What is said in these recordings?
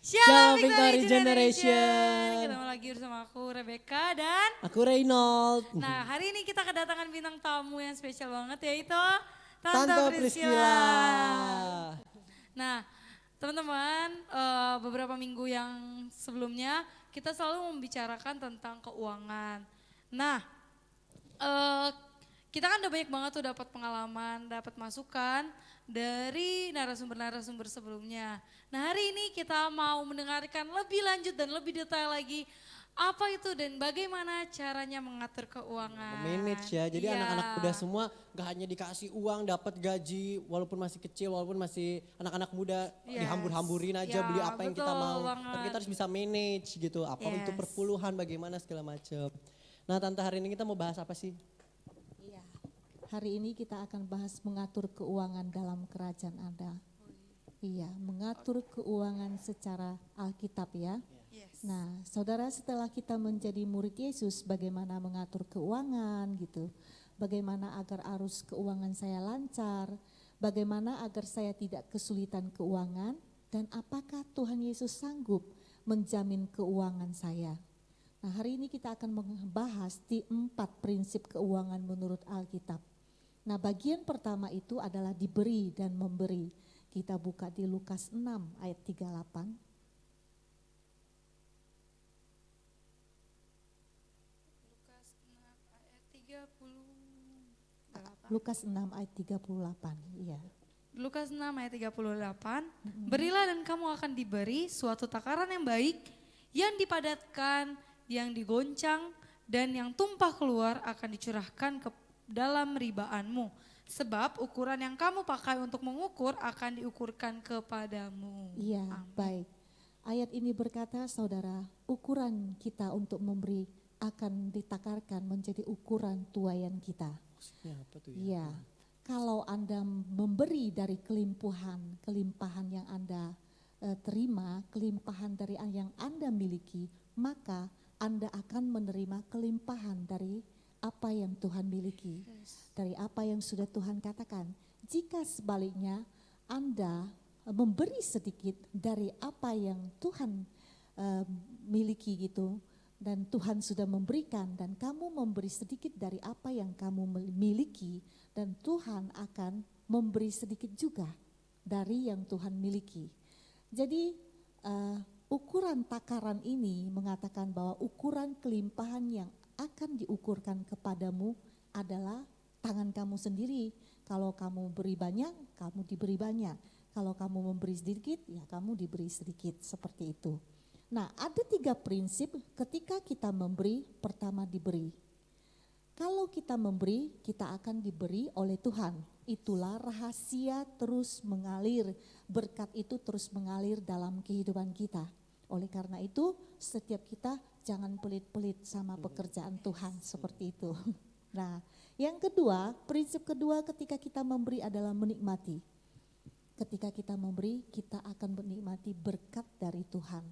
Shalom Shalom Victory Victory Generation. Ketemu lagi bersama aku Rebecca dan Aku Reynold. nah hari ini kita kedatangan bintang tamu yang spesial banget yaitu Tante Tante Priscilla. Priscilla. Nah teman-teman beberapa minggu yang sebelumnya kita selalu membicarakan tentang keuangan. Nah eh, kita kan udah banyak banget tuh dapat pengalaman, dapat masukan dari narasumber-narasumber sebelumnya. Nah hari ini kita mau mendengarkan lebih lanjut dan lebih detail lagi apa itu dan bagaimana caranya mengatur keuangan. Manage ya, jadi Iya. anak-anak muda semua gak hanya dikasih uang, dapat gaji walaupun masih kecil, walaupun masih anak-anak muda Yes. dihambur-hamburin aja Ya, beli apa yang kita betul mau. banget. Tapi kita harus bisa manage gitu, apa itu Yes. perpuluhan bagaimana segala macam. Nah Tante hari ini kita mau bahas apa sih? Iya. Hari ini kita akan bahas mengatur keuangan dalam kerajaan Anda. Iya, mengatur keuangan secara Alkitab ya. Yes. Nah, saudara setelah kita menjadi murid Yesus, bagaimana mengatur keuangan gitu. Bagaimana agar arus keuangan saya lancar, bagaimana agar saya tidak kesulitan keuangan, dan apakah Tuhan Yesus sanggup menjamin keuangan saya. Nah, hari ini kita akan membahas di 4 prinsip keuangan menurut Alkitab. Nah, bagian pertama itu adalah diberi dan memberi. Kita buka di Lukas 6 ayat 38. Lukas 6 ayat 38. Lukas 6 ayat 38. Iya. Lukas 6 ayat 38, berilah dan kamu akan diberi suatu takaran yang baik, yang dipadatkan, yang digoncang, dan yang tumpah keluar akan dicurahkan ke dalam ribaanmu. Sebab ukuran yang kamu pakai untuk mengukur akan diukurkan kepadamu. Iya, Amin. baik. Ayat ini berkata, saudara, ukuran kita untuk memberi akan ditakarkan menjadi ukuran tuaian kita. Maksudnya apa tuh ya? Iya, kalau Anda memberi dari kelimpahan yang Anda terima, kelimpahan dari yang Anda miliki, maka Anda akan menerima kelimpahan dari apa yang Tuhan miliki, dari apa yang sudah Tuhan katakan. Jika sebaliknya Anda memberi sedikit dari apa yang Tuhan miliki gitu, dan Tuhan sudah memberikan dan kamu memberi sedikit dari apa yang kamu miliki, dan Tuhan akan memberi sedikit juga dari yang Tuhan miliki. Jadi ukuran takaran ini mengatakan bahwa ukuran kelimpahan yang akan diukurkan kepadamu adalah tangan kamu sendiri. Kalau kamu beri banyak, kamu diberi banyak. Kalau kamu memberi sedikit, ya kamu diberi sedikit, seperti itu. Nah, ada 3 prinsip ketika kita memberi. Pertama, diberi. Kalau kita memberi, kita akan diberi oleh Tuhan. Itulah rahasia terus mengalir, berkat itu terus mengalir dalam kehidupan kita. Oleh karena itu, setiap kita jangan pelit-pelit sama pekerjaan Tuhan, seperti itu. Nah, yang kedua, prinsip kedua ketika kita memberi adalah menikmati. Ketika kita memberi, kita akan menikmati berkat dari Tuhan.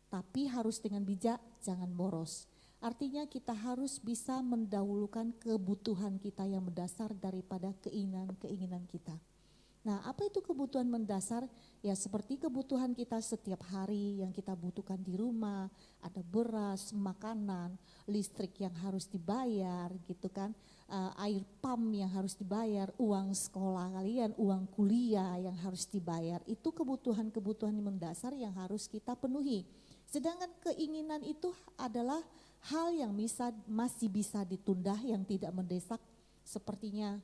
Tapi harus dengan bijak, jangan boros. Artinya kita harus bisa mendahulukan kebutuhan kita yang mendasar daripada keinginan-keinginan kita. Nah, apa itu kebutuhan mendasar? Ya seperti kebutuhan kita setiap hari yang kita butuhkan di rumah, ada beras, makanan, listrik yang harus dibayar gitu kan, air pump yang harus dibayar, uang sekolah kalian, uang kuliah yang harus dibayar. Itu kebutuhan-kebutuhan mendasar yang harus kita penuhi. Sedangkan keinginan itu adalah hal yang masih bisa ditunda, yang tidak mendesak, sepertinya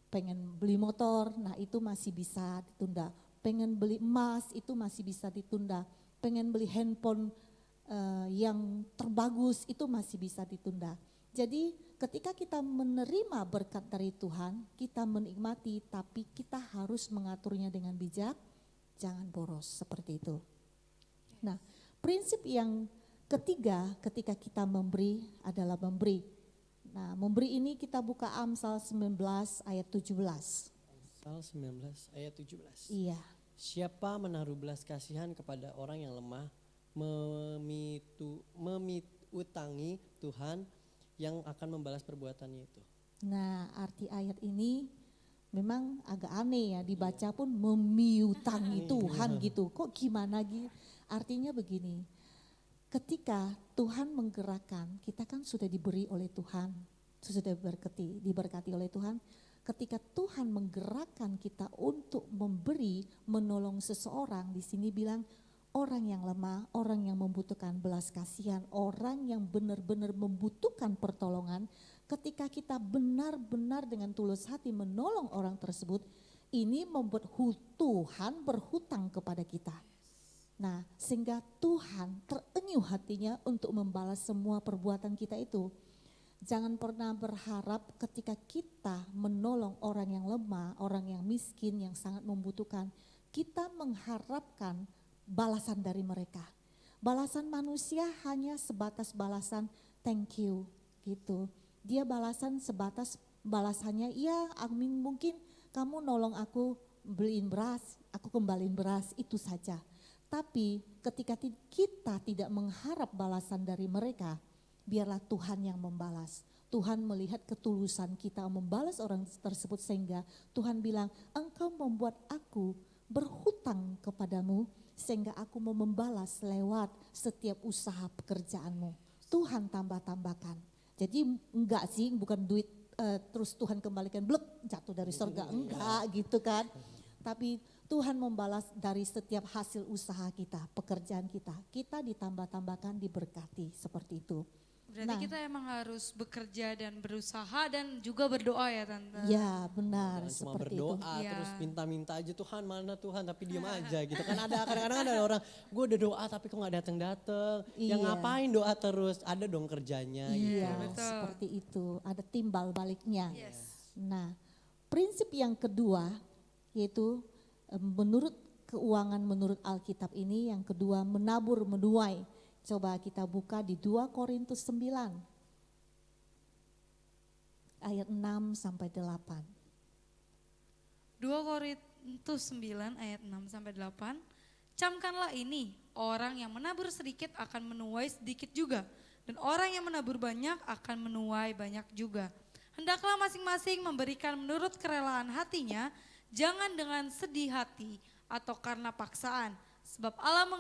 pengen beli motor, nah itu masih bisa ditunda. Pengen beli emas, itu masih bisa ditunda. Pengen beli handphone yang terbagus, itu masih bisa ditunda. Jadi ketika kita menerima berkat dari Tuhan, kita menikmati, tapi kita harus mengaturnya dengan bijak, jangan boros, seperti itu. Nah, prinsip yang ketiga ketika kita memberi adalah memberi. Nah, memberi ini kita buka Amsal 19 ayat 17. Amsal 19 ayat 17. Iya. Siapa menaruh belas kasihan kepada orang yang lemah, utangi Tuhan yang akan membalas perbuatannya itu. Nah, arti ayat ini Memang agak aneh ya, dibaca pun memiutangi Tuhan gitu. Kok gimana gitu? Artinya begini, ketika Tuhan menggerakkan, kita kan sudah diberi oleh Tuhan, sudah diberkati oleh Tuhan. Ketika Tuhan menggerakkan kita untuk memberi, menolong seseorang, di sini bilang orang yang lemah, orang yang membutuhkan belas kasihan, orang yang benar-benar membutuhkan pertolongan, ketika kita benar-benar dengan tulus hati menolong orang tersebut, ini membuat Tuhan berhutang kepada kita. Nah, sehingga Tuhan terenyuh hatinya untuk membalas semua perbuatan kita itu. Jangan pernah berharap ketika kita menolong orang yang lemah, orang yang miskin, yang sangat membutuhkan, kita mengharapkan balasan dari mereka. Balasan manusia hanya sebatas balasan thank you gitu. Dia balasan sebatas balasannya, iya amin, mungkin kamu nolong aku beliin beras, aku kembaliin beras, itu saja. Tapi ketika kita tidak mengharap balasan dari mereka, biarlah Tuhan yang membalas. Tuhan melihat ketulusan kita membalas orang tersebut, sehingga Tuhan bilang, engkau membuat aku berhutang kepadamu sehingga aku mau membalas lewat setiap usaha pekerjaanmu. Tuhan tambah-tambahkan. Jadi enggak sih, bukan duit terus Tuhan kembalikan blek jatuh dari surga, enggak gitu kan. Tapi Tuhan membalas dari setiap hasil usaha kita, pekerjaan kita. Kita ditambah-tambahkan, diberkati seperti itu. Berarti kita emang harus bekerja dan berusaha dan juga berdoa ya Tante. Ya benar, Jangan cuma seperti berdoa itu. Iya. terus minta-minta aja, Tuhan mana Tuhan, tapi diam aja gitu kan. Ada kadang-kadang ada orang, gue udah doa tapi kok gak datang-datang. Ya Iya. ngapain doa terus, ada dong kerjanya gitu. Iya, betul. seperti itu. Ada timbal baliknya. Yes. Nah, prinsip yang kedua yaitu menurut keuangan menurut Alkitab ini, yang kedua menabur menuai. Coba kita buka di 2 Korintus 9 ayat 6 sampai 8. 2 Korintus 9 ayat 6 sampai 8. Camkanlah ini, orang yang menabur sedikit akan menuai sedikit juga, dan orang yang menabur banyak akan menuai banyak juga. Hendaklah masing-masing memberikan menurut kerelaan hatinya, jangan dengan sedih hati atau karena paksaan, sebab Allah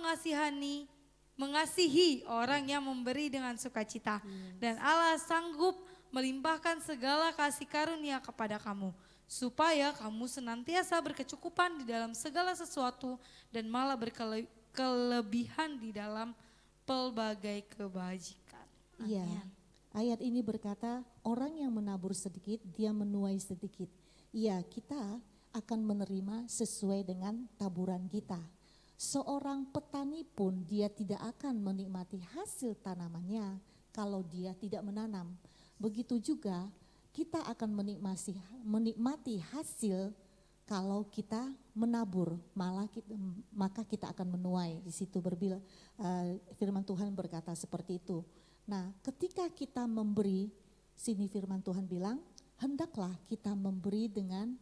mengasihi orang yang memberi dengan sukacita, dan Allah sanggup melimpahkan segala kasih karunia kepada kamu, supaya kamu senantiasa berkecukupan di dalam segala sesuatu dan malah berkelebihan di dalam pelbagai kebajikan. Iya. Amin. Ayat ini berkata, orang yang menabur sedikit, dia menuai sedikit. Iya, kita akan menerima sesuai dengan taburan kita. Seorang petani pun dia tidak akan menikmati hasil tanamannya kalau dia tidak menanam. Begitu juga kita akan menikmati hasil kalau kita menabur, maka kita akan menuai. Di situ firman Tuhan berkata seperti itu. Nah, ketika kita memberi, sini firman Tuhan bilang, hendaklah kita memberi dengan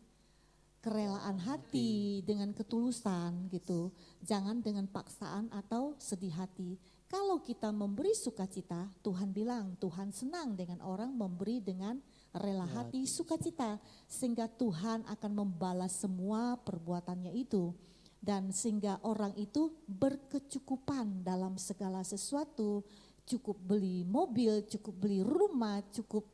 kerelaan hati, dengan ketulusan gitu. Jangan dengan paksaan atau sedih hati. Kalau kita memberi sukacita, Tuhan bilang Tuhan senang dengan orang memberi dengan rela hati, sukacita. Sehingga Tuhan akan membalas semua perbuatannya itu. Dan sehingga orang itu berkecukupan dalam segala sesuatu. Cukup beli mobil, cukup beli rumah, cukup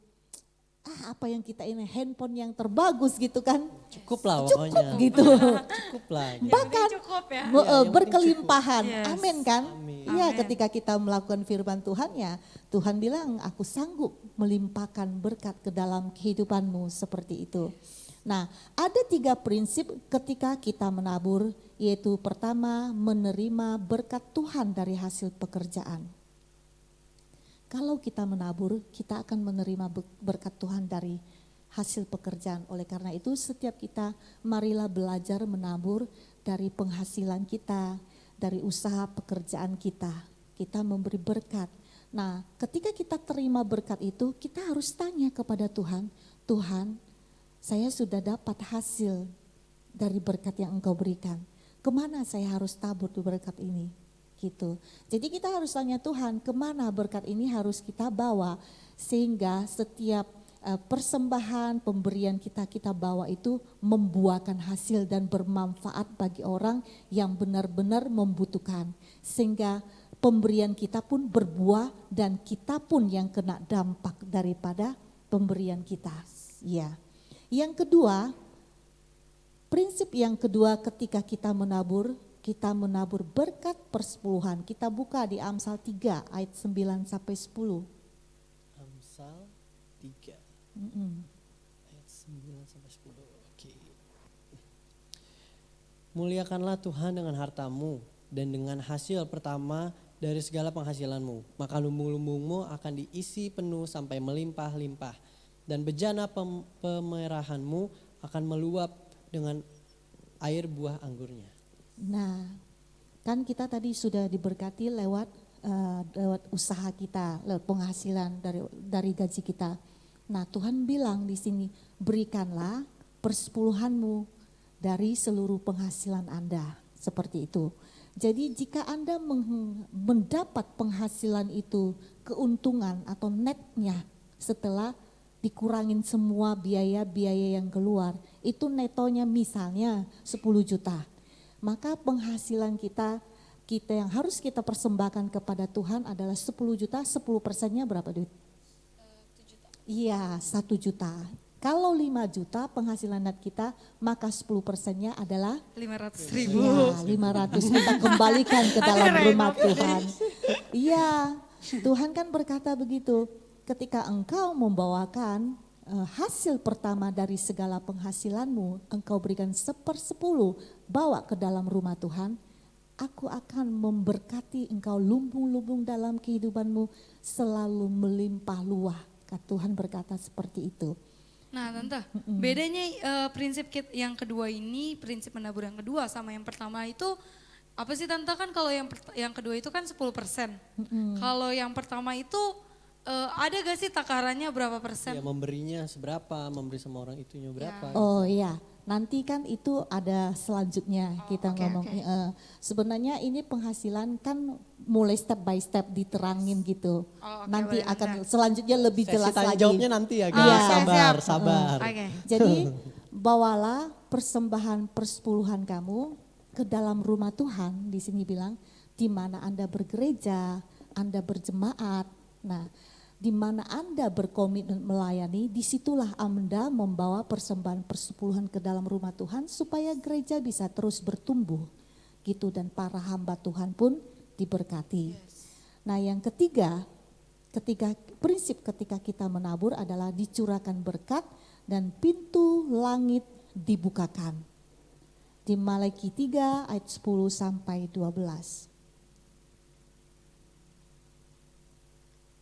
apa yang kita ini, handphone yang terbagus gitu kan. Cukup lah Cukup pokoknya. gitu. Cukup lah. Yang Bahkan penting cukup ya. yang berkelimpahan. Yes. Amin kan? Amin. Iya, Amin. ketika kita melakukan firman Tuhan ya, Tuhan bilang aku sanggup melimpahkan berkat ke dalam kehidupanmu seperti itu. Nah, ada 3 prinsip ketika kita menabur, yaitu pertama menerima berkat Tuhan dari hasil pekerjaan. Kalau kita menabur, kita akan menerima berkat Tuhan dari hasil pekerjaan. Oleh karena itu setiap kita marilah belajar menabur dari penghasilan kita, dari usaha pekerjaan kita. Kita memberi berkat. Nah, ketika kita terima berkat itu, kita harus tanya kepada Tuhan, Tuhan, saya sudah dapat hasil dari berkat yang Engkau berikan. Kemana saya harus tabur di berkat ini? Gitu. Jadi kita harus tanya Tuhan, kemana berkat ini harus kita bawa, sehingga setiap persembahan, pemberian kita bawa itu membuahkan hasil dan bermanfaat bagi orang yang benar-benar membutuhkan. Sehingga pemberian kita pun berbuah dan kita pun yang kena dampak daripada pemberian kita. Ya. Yang kedua, prinsip yang kedua ketika kita menabur berkat persepuluhan. Kita buka di Amsal 3 ayat 9 sampai 10. Amsal 3 ayat 9 sampai 10. Oke. Muliakanlah Tuhan dengan hartamu dan dengan hasil pertama dari segala penghasilanmu, maka lumbung-lumbungmu akan diisi penuh sampai melimpah-limpah, dan bejana pemerahanmu akan meluap dengan air buah anggurnya. Nah, kan kita tadi sudah diberkati lewat usaha kita, lewat penghasilan dari gaji kita. Nah, Tuhan bilang di sini, berikanlah persepuluhanmu dari seluruh penghasilan Anda, seperti itu. Jadi jika Anda mendapat penghasilan itu, keuntungan atau netnya setelah dikurangin semua biaya-biaya yang keluar, itu netonya misalnya 10 juta. Maka penghasilan kita yang harus kita persembahkan kepada Tuhan adalah 10 juta, 10%-nya berapa duit? 1 juta. Iya, 1 juta. Kalau 5 juta penghasilan net kita, maka 10%-nya adalah 500.000. Ya, 500 kita kembalikan ke dalam rumah Tuhan. Iya, Tuhan kan berkata begitu, ketika engkau membawakan hasil pertama dari segala penghasilanmu, engkau berikan 1/10 bawa ke dalam rumah Tuhan, aku akan memberkati engkau lumbung-lumbung dalam kehidupanmu selalu melimpah luah. Tuhan berkata seperti itu. Nah Tante, bedanya prinsip yang kedua ini, prinsip menabur yang kedua sama yang pertama itu apa sih Tante? Kan kalau yang kedua itu kan 10%. Kalau yang pertama itu ada gak sih takarannya berapa persen? Ya, memberinya seberapa, memberi sama orang itunya berapa. Oh iya, nanti kan itu ada selanjutnya kita ngomong. Sebenarnya ini penghasilan kan mulai step by step diterangin gitu. Nanti akan selanjutnya lebih jelas tanya lagi. jawabnya nanti ya, guys. Sabar. Jadi bawalah persembahan persepuluhan kamu ke dalam rumah Tuhan. Di sini bilang di mana Anda bergereja, Anda berjemaat. Nah, di mana Anda berkomitmen melayani, disitulah Anda membawa persembahan persepuluhan ke dalam rumah Tuhan supaya gereja bisa terus bertumbuh gitu dan para hamba Tuhan pun diberkati. Nah yang ketiga, prinsip ketika kita menabur adalah dicurahkan berkat dan pintu langit dibukakan. Di Malaki 3 ayat 10 sampai 12.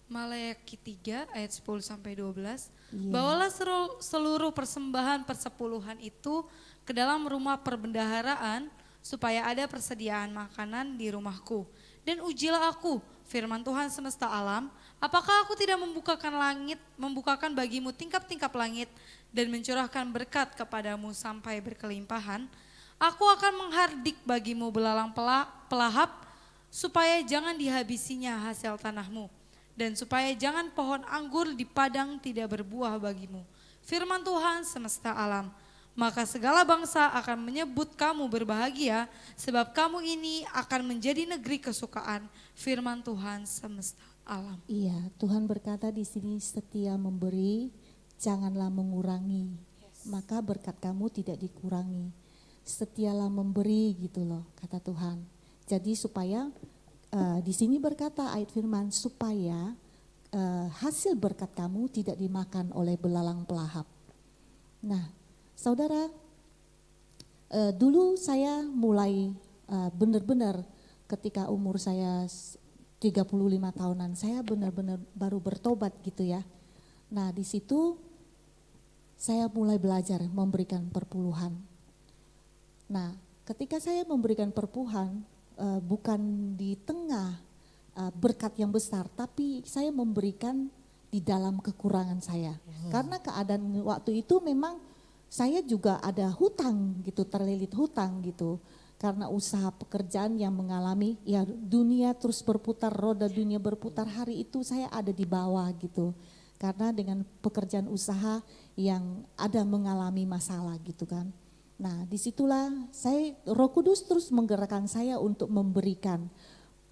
Malaki 3 ayat 10 sampai 12. Bawalah seluruh persembahan persepuluhan itu ke dalam rumah perbendaharaan supaya ada persediaan makanan di rumahku. Dan ujilah aku, firman Tuhan semesta alam, apakah aku tidak membukakan bagimu tingkap-tingkap langit dan mencurahkan berkat kepadamu sampai berkelimpahan? Aku akan menghardik bagimu belalang pelahap supaya jangan dihabisinya hasil tanahmu. Dan supaya jangan pohon anggur di padang tidak berbuah bagimu. Firman Tuhan semesta alam. Maka segala bangsa akan menyebut kamu berbahagia, sebab kamu ini akan menjadi negeri kesukaan. Firman Tuhan semesta alam. Iya, Tuhan berkata di sini, setia memberi, janganlah mengurangi. Maka berkat kamu tidak dikurangi. Setialah memberi gitu loh, kata Tuhan. Jadi supaya di sini berkata ayat firman supaya hasil berkat kamu tidak dimakan oleh belalang pelahap. Nah, saudara, dulu saya mulai benar-benar ketika umur saya 35 tahunan, saya benar-benar baru bertobat gitu ya. Nah, di situ saya mulai belajar memberikan perpuluhan. Nah, ketika saya memberikan perpuluhan, bukan di tengah berkat yang besar, tapi saya memberikan di dalam kekurangan saya. Karena keadaan waktu itu memang saya juga ada hutang gitu, terlilit hutang gitu. Karena usaha pekerjaan yang mengalami, ya dunia terus berputar, roda dunia berputar, hari itu saya ada di bawah gitu. karena dengan pekerjaan usaha yang ada mengalami masalah gitu kan. Nah disitulah Roh Kudus terus menggerakkan saya untuk memberikan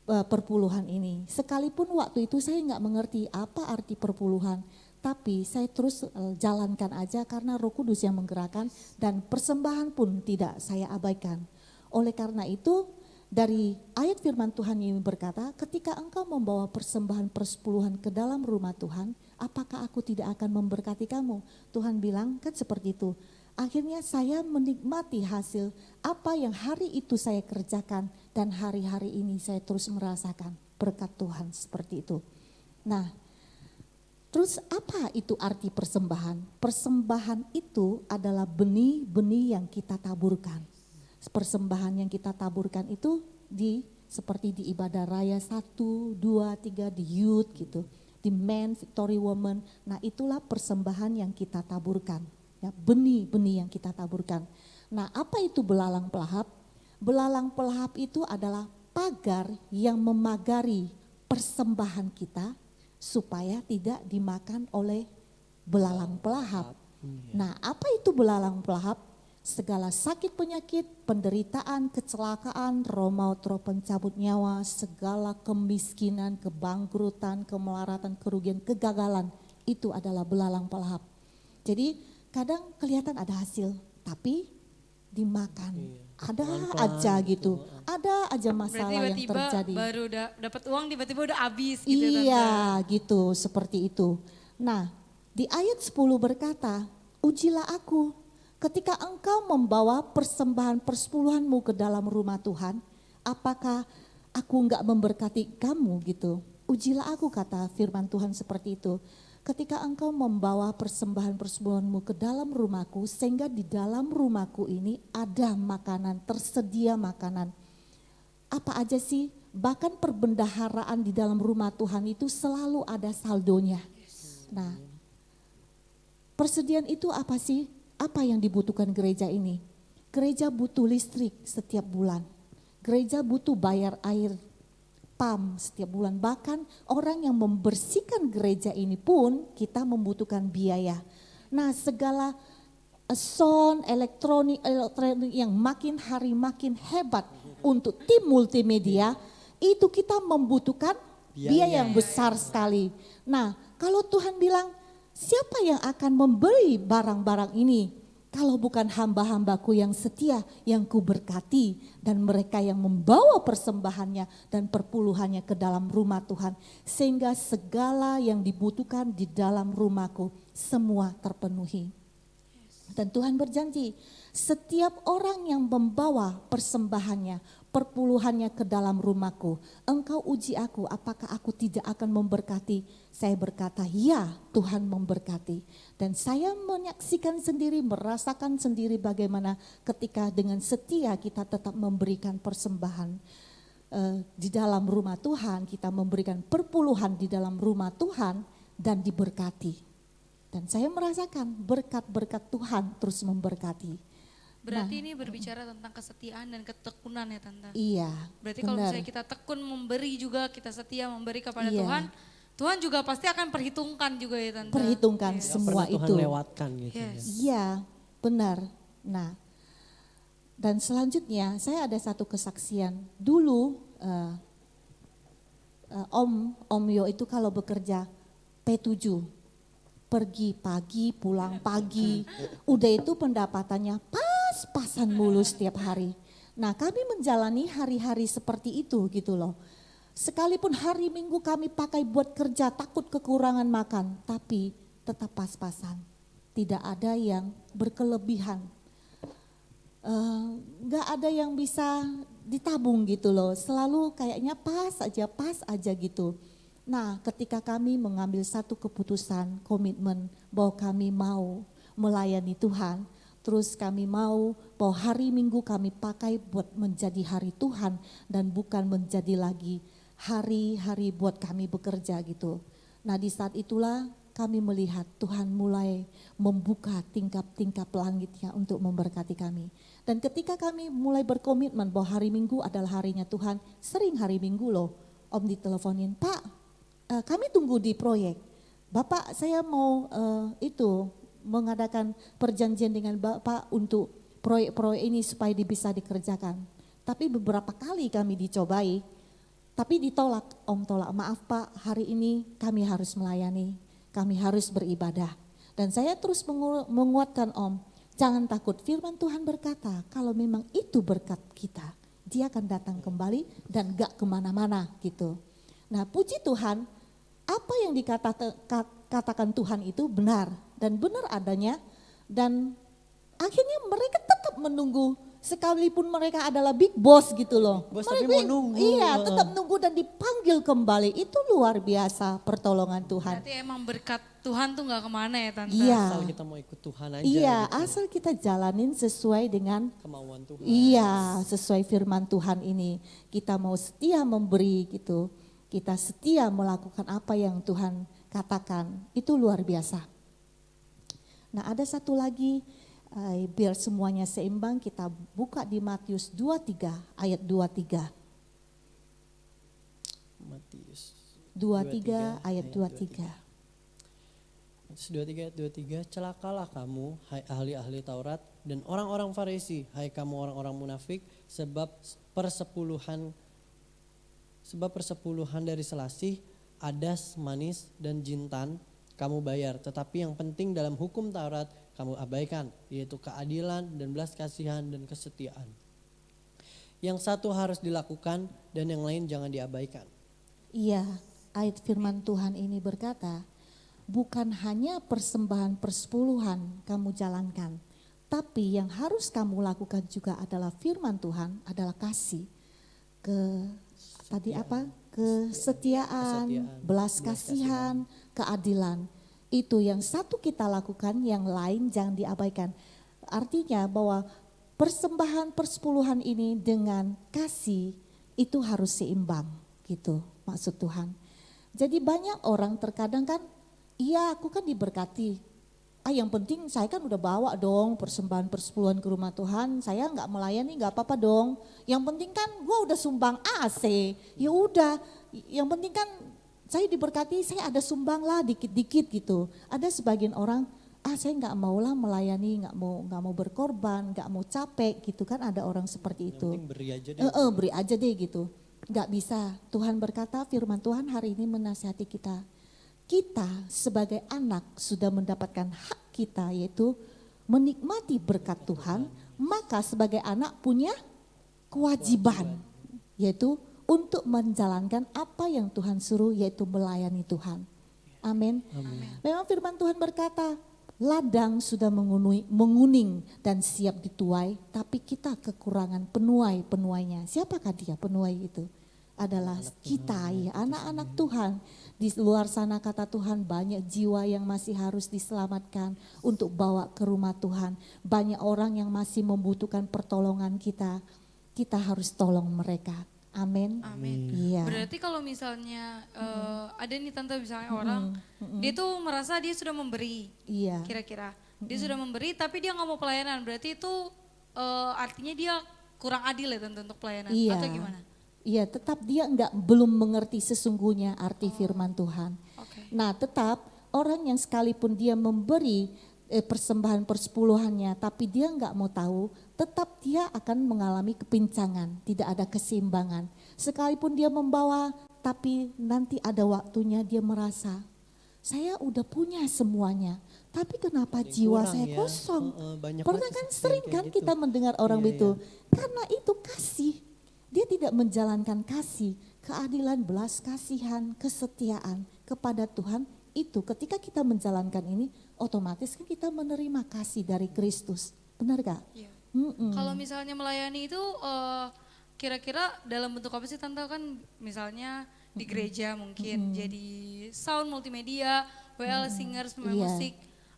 perpuluhan ini. Sekalipun waktu itu saya nggak mengerti apa arti perpuluhan, tapi saya terus jalankan aja karena Roh Kudus yang menggerakkan dan persembahan pun tidak saya abaikan. Oleh karena itu dari ayat firman Tuhan ini berkata, ketika engkau membawa persembahan persepuluhan ke dalam rumah Tuhan, apakah aku tidak akan memberkati kamu? Tuhan bilang kan seperti itu. Akhirnya saya menikmati hasil apa yang hari itu saya kerjakan dan hari-hari ini saya terus merasakan berkat Tuhan seperti itu. Nah, terus apa itu arti persembahan? Persembahan itu adalah benih-benih yang kita taburkan. Persembahan yang kita taburkan itu seperti di ibadah raya 1, 2, 3 di youth gitu, di men, victory woman. Nah itulah persembahan yang kita taburkan, ya, benih-benih yang kita taburkan. Nah apa itu belalang pelahap? Belalang pelahap itu adalah pagar yang memagari persembahan kita supaya tidak dimakan oleh belalang pelahap. Nah apa itu belalang pelahap? Segala sakit penyakit, penderitaan, kecelakaan, roh maut, roh pencabut nyawa, segala kemiskinan, kebangkrutan, kemelaratan, kerugian, kegagalan, itu adalah belalang pelahap. Jadi kadang kelihatan ada hasil, tapi dimakan. Ada aja gitu, ada aja masalah yang Berarti terjadi. tiba-tiba baru dapat uang, tiba-tiba udah habis gitu. Iya gitu, seperti itu. Nah di ayat 10 berkata, ujilah aku. Ketika engkau membawa persembahan persepuluhanmu ke dalam rumah Tuhan, apakah aku enggak memberkati kamu gitu? Ujilah aku, kata firman Tuhan seperti itu. Ketika engkau membawa persembahan persepuluhanmu ke dalam rumahku, sehingga di dalam rumahku ini ada makanan, tersedia makanan. Apa aja sih? Bahkan perbendaharaan di dalam rumah Tuhan itu selalu ada saldonya. Nah, persediaan itu apa sih? Apa yang dibutuhkan gereja ini? Gereja butuh listrik setiap bulan. Gereja butuh bayar air pam setiap bulan. Bahkan orang yang membersihkan gereja ini pun kita membutuhkan biaya. Nah segala sound, elektronik yang makin hari makin hebat untuk tim multimedia, itu kita membutuhkan biaya yang besar sekali. Nah kalau Tuhan bilang, siapa yang akan membeli barang-barang ini? Kalau bukan hamba-hambaku yang setia, yang kuberkati, dan mereka yang membawa persembahannya dan perpuluhannya ke dalam rumah Tuhan. Sehingga segala yang dibutuhkan di dalam rumahku semua terpenuhi. Dan Tuhan berjanji, setiap orang yang membawa persembahannya, perpuluhannya ke dalam rumahku, engkau uji aku, apakah aku tidak akan memberkati? Saya berkata, ya Tuhan memberkati. Dan saya menyaksikan sendiri, merasakan sendiri bagaimana ketika dengan setia kita tetap memberikan persembahan di dalam rumah Tuhan, kita memberikan perpuluhan di dalam rumah Tuhan dan diberkati. Dan saya merasakan berkat-berkat Tuhan terus memberkati. Berarti ini berbicara tentang kesetiaan dan ketekunan ya Tante. Iya. Berarti kalau benar. misalnya kita tekun memberi juga, kita setia memberi kepada Iya. Tuhan, Tuhan juga pasti akan perhitungkan juga ya Tante. Perhitungkan Yes. semua Tuhan itu. lewatkan gitu. Yes. Iya, benar. Nah, dan selanjutnya saya ada satu kesaksian. Dulu Om Yo itu kalau bekerja P7, pergi pagi, pulang pagi. Udah itu pendapatannya pas-pasan mulu setiap hari. Nah kami menjalani hari-hari seperti itu gitu loh. Sekalipun hari Minggu kami pakai buat kerja, takut kekurangan makan, tapi tetap pas-pasan. Tidak ada yang berkelebihan. Gak ada yang bisa ditabung gitu loh. Selalu kayaknya pas aja gitu. Nah ketika kami mengambil satu keputusan, komitmen bahwa kami mau melayani Tuhan, terus kami mau bahwa hari Minggu kami pakai buat menjadi hari Tuhan dan bukan menjadi lagi hari-hari buat kami bekerja gitu. Nah di saat itulah kami melihat Tuhan mulai membuka tingkap-tingkap langitnya untuk memberkati kami. Dan ketika kami mulai berkomitmen bahwa hari Minggu adalah harinya Tuhan, sering hari Minggu loh Om diteleponin, Pak kami tunggu di proyek. Bapak saya mau itu mengadakan perjanjian dengan Bapak untuk proyek-proyek ini supaya bisa dikerjakan. Tapi beberapa kali kami dicobai, tapi ditolak, Om tolak. Maaf Pak, hari ini kami harus melayani, kami harus beribadah. Dan saya terus menguatkan Om, jangan takut, firman Tuhan berkata kalau memang itu berkat kita, dia akan datang kembali dan gak kemana-mana gitu. Nah puji Tuhan, apa yang dikatakan Tuhan itu benar dan benar adanya, dan akhirnya mereka tetap menunggu sekalipun mereka adalah big boss gitu loh. Bos mereka tapi mau nunggu. Iya, tetap nunggu dan dipanggil kembali. Itu luar biasa pertolongan Tuhan. Berarti emang berkat Tuhan tuh nggak kemana ya Tante? Iya. Asal kita mau ikut Tuhan aja. Iya, gitu. asal kita jalanin sesuai dengan Kemauan Tuhan. iya, sesuai firman Tuhan ini. Kita mau setia memberi gitu. Kita setia melakukan apa yang Tuhan katakan. Itu luar biasa. Nah, ada satu lagi biar semuanya seimbang, kita buka di Matius 23 ayat 23. Matius 23 ayat 23. Matius 23 ayat 23, celakalah kamu hai ahli-ahli Taurat dan orang-orang Farisi, hai kamu orang-orang munafik, sebab persepuluhan dari selasih, adas, manis dan jintan kamu bayar, tetapi yang penting dalam hukum Taurat kamu abaikan, yaitu keadilan dan belas kasihan dan kesetiaan. Yang satu harus dilakukan dan yang lain jangan diabaikan. Iya, ayat firman Tuhan ini berkata, bukan hanya persembahan persepuluhan kamu jalankan, tapi yang harus kamu lakukan juga adalah firman Tuhan, adalah kasih. Kesetiaan, belas kasihan, keadilan. Itu yang satu kita lakukan, yang lain jangan diabaikan. Artinya bahwa persembahan persepuluhan ini dengan kasih itu harus seimbang gitu maksud Tuhan. Jadi banyak orang terkadang kan, iya aku kan diberkati. Yang penting saya kan udah bawa dong persembahan persepuluhan ke rumah Tuhan, saya nggak melayani nggak apa-apa dong. Yang penting kan gue udah sumbang AC, ya udah. Yang penting kan saya diberkati, saya ada sumbang lah dikit-dikit gitu. Ada sebagian orang, saya nggak mau lah melayani, nggak mau berkorban, nggak mau capek gitu kan, ada orang seperti itu. Yang penting beri aja deh. Beri aja deh gitu. Nggak bisa. Tuhan berkata, firman Tuhan hari ini menasihati kita. Kita sebagai anak sudah mendapatkan hak kita, yaitu menikmati berkat Tuhan. Maka sebagai anak punya kewajiban, yaitu untuk menjalankan apa yang Tuhan suruh, yaitu melayani Tuhan. Amin. Memang firman Tuhan berkata, ladang sudah menguning dan siap dituai, tapi kita kekurangan penuainya. Siapakah dia penuai itu? Adalah kita, ya, anak-anak Tuhan. Di luar sana kata Tuhan, banyak jiwa yang masih harus diselamatkan untuk bawa ke rumah Tuhan. Banyak orang yang masih membutuhkan pertolongan kita. Kita harus tolong mereka. Amin. Amin. Iya. Berarti kalau misalnya ada nih Tante misalnya orang, dia tuh merasa dia sudah memberi, Iya. kira-kira. Dia sudah memberi tapi dia nggak mau pelayanan, berarti itu artinya dia kurang adil ya Tante untuk pelayanan, Iya. atau gimana? Iya, tetap dia belum mengerti sesungguhnya arti firman Tuhan. Oke. Nah, tetap orang yang sekalipun dia memberi persembahan persepuluhannya, tapi dia nggak mau tahu, tetap dia akan mengalami kepincangan, tidak ada keseimbangan. Sekalipun dia membawa, tapi nanti ada waktunya dia merasa, saya udah punya semuanya, tapi kenapa jiwa kurang saya ya. kosong? Banyak Pernah banget kan sih sering kayak kan gitu. kita mendengar orang Iya, itu, karena itu kasih. Dia tidak menjalankan kasih, keadilan, belas kasihan, kesetiaan kepada Tuhan. Itu ketika kita menjalankan ini, otomatis kan kita menerima kasih dari Kristus. Benar gak? Iya. Mm-mm. Kalau misalnya melayani itu kira-kira dalam bentuk apa sih Tante? Kan misalnya di gereja mungkin jadi sound multimedia, WL singers, pemain Iya. musik.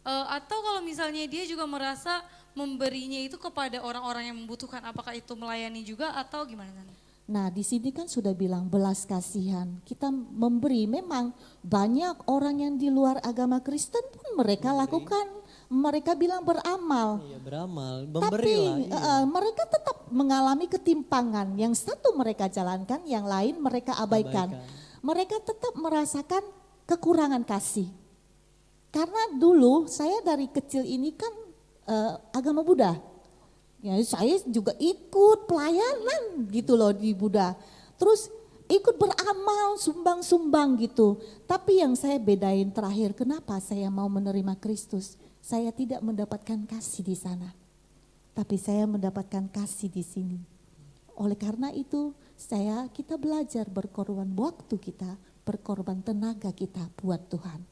Atau kalau misalnya dia juga merasa memberinya itu kepada orang-orang yang membutuhkan, apakah itu melayani juga atau gimana Tante? Nah di sini kan sudah bilang belas kasihan. Kita memberi, memang banyak orang yang di luar agama Kristen pun mereka lakukan. Mereka bilang beramal. Iya, beramal, Tapi memberi lah. Iya. mereka tetap mengalami ketimpangan. Yang satu mereka jalankan, yang lain mereka abaikan. Mereka tetap merasakan kekurangan kasih. Karena dulu saya dari kecil ini kan agama Buddha. Ya, saya juga ikut pelayanan gitu loh di Buddha. Terus ikut beramal, sumbang-sumbang gitu. Tapi yang saya bedain terakhir, kenapa saya mau menerima Kristus? Saya tidak mendapatkan kasih di sana. Tapi saya mendapatkan kasih di sini. Oleh karena itu, kita belajar berkorban waktu kita, berkorban tenaga kita buat Tuhan.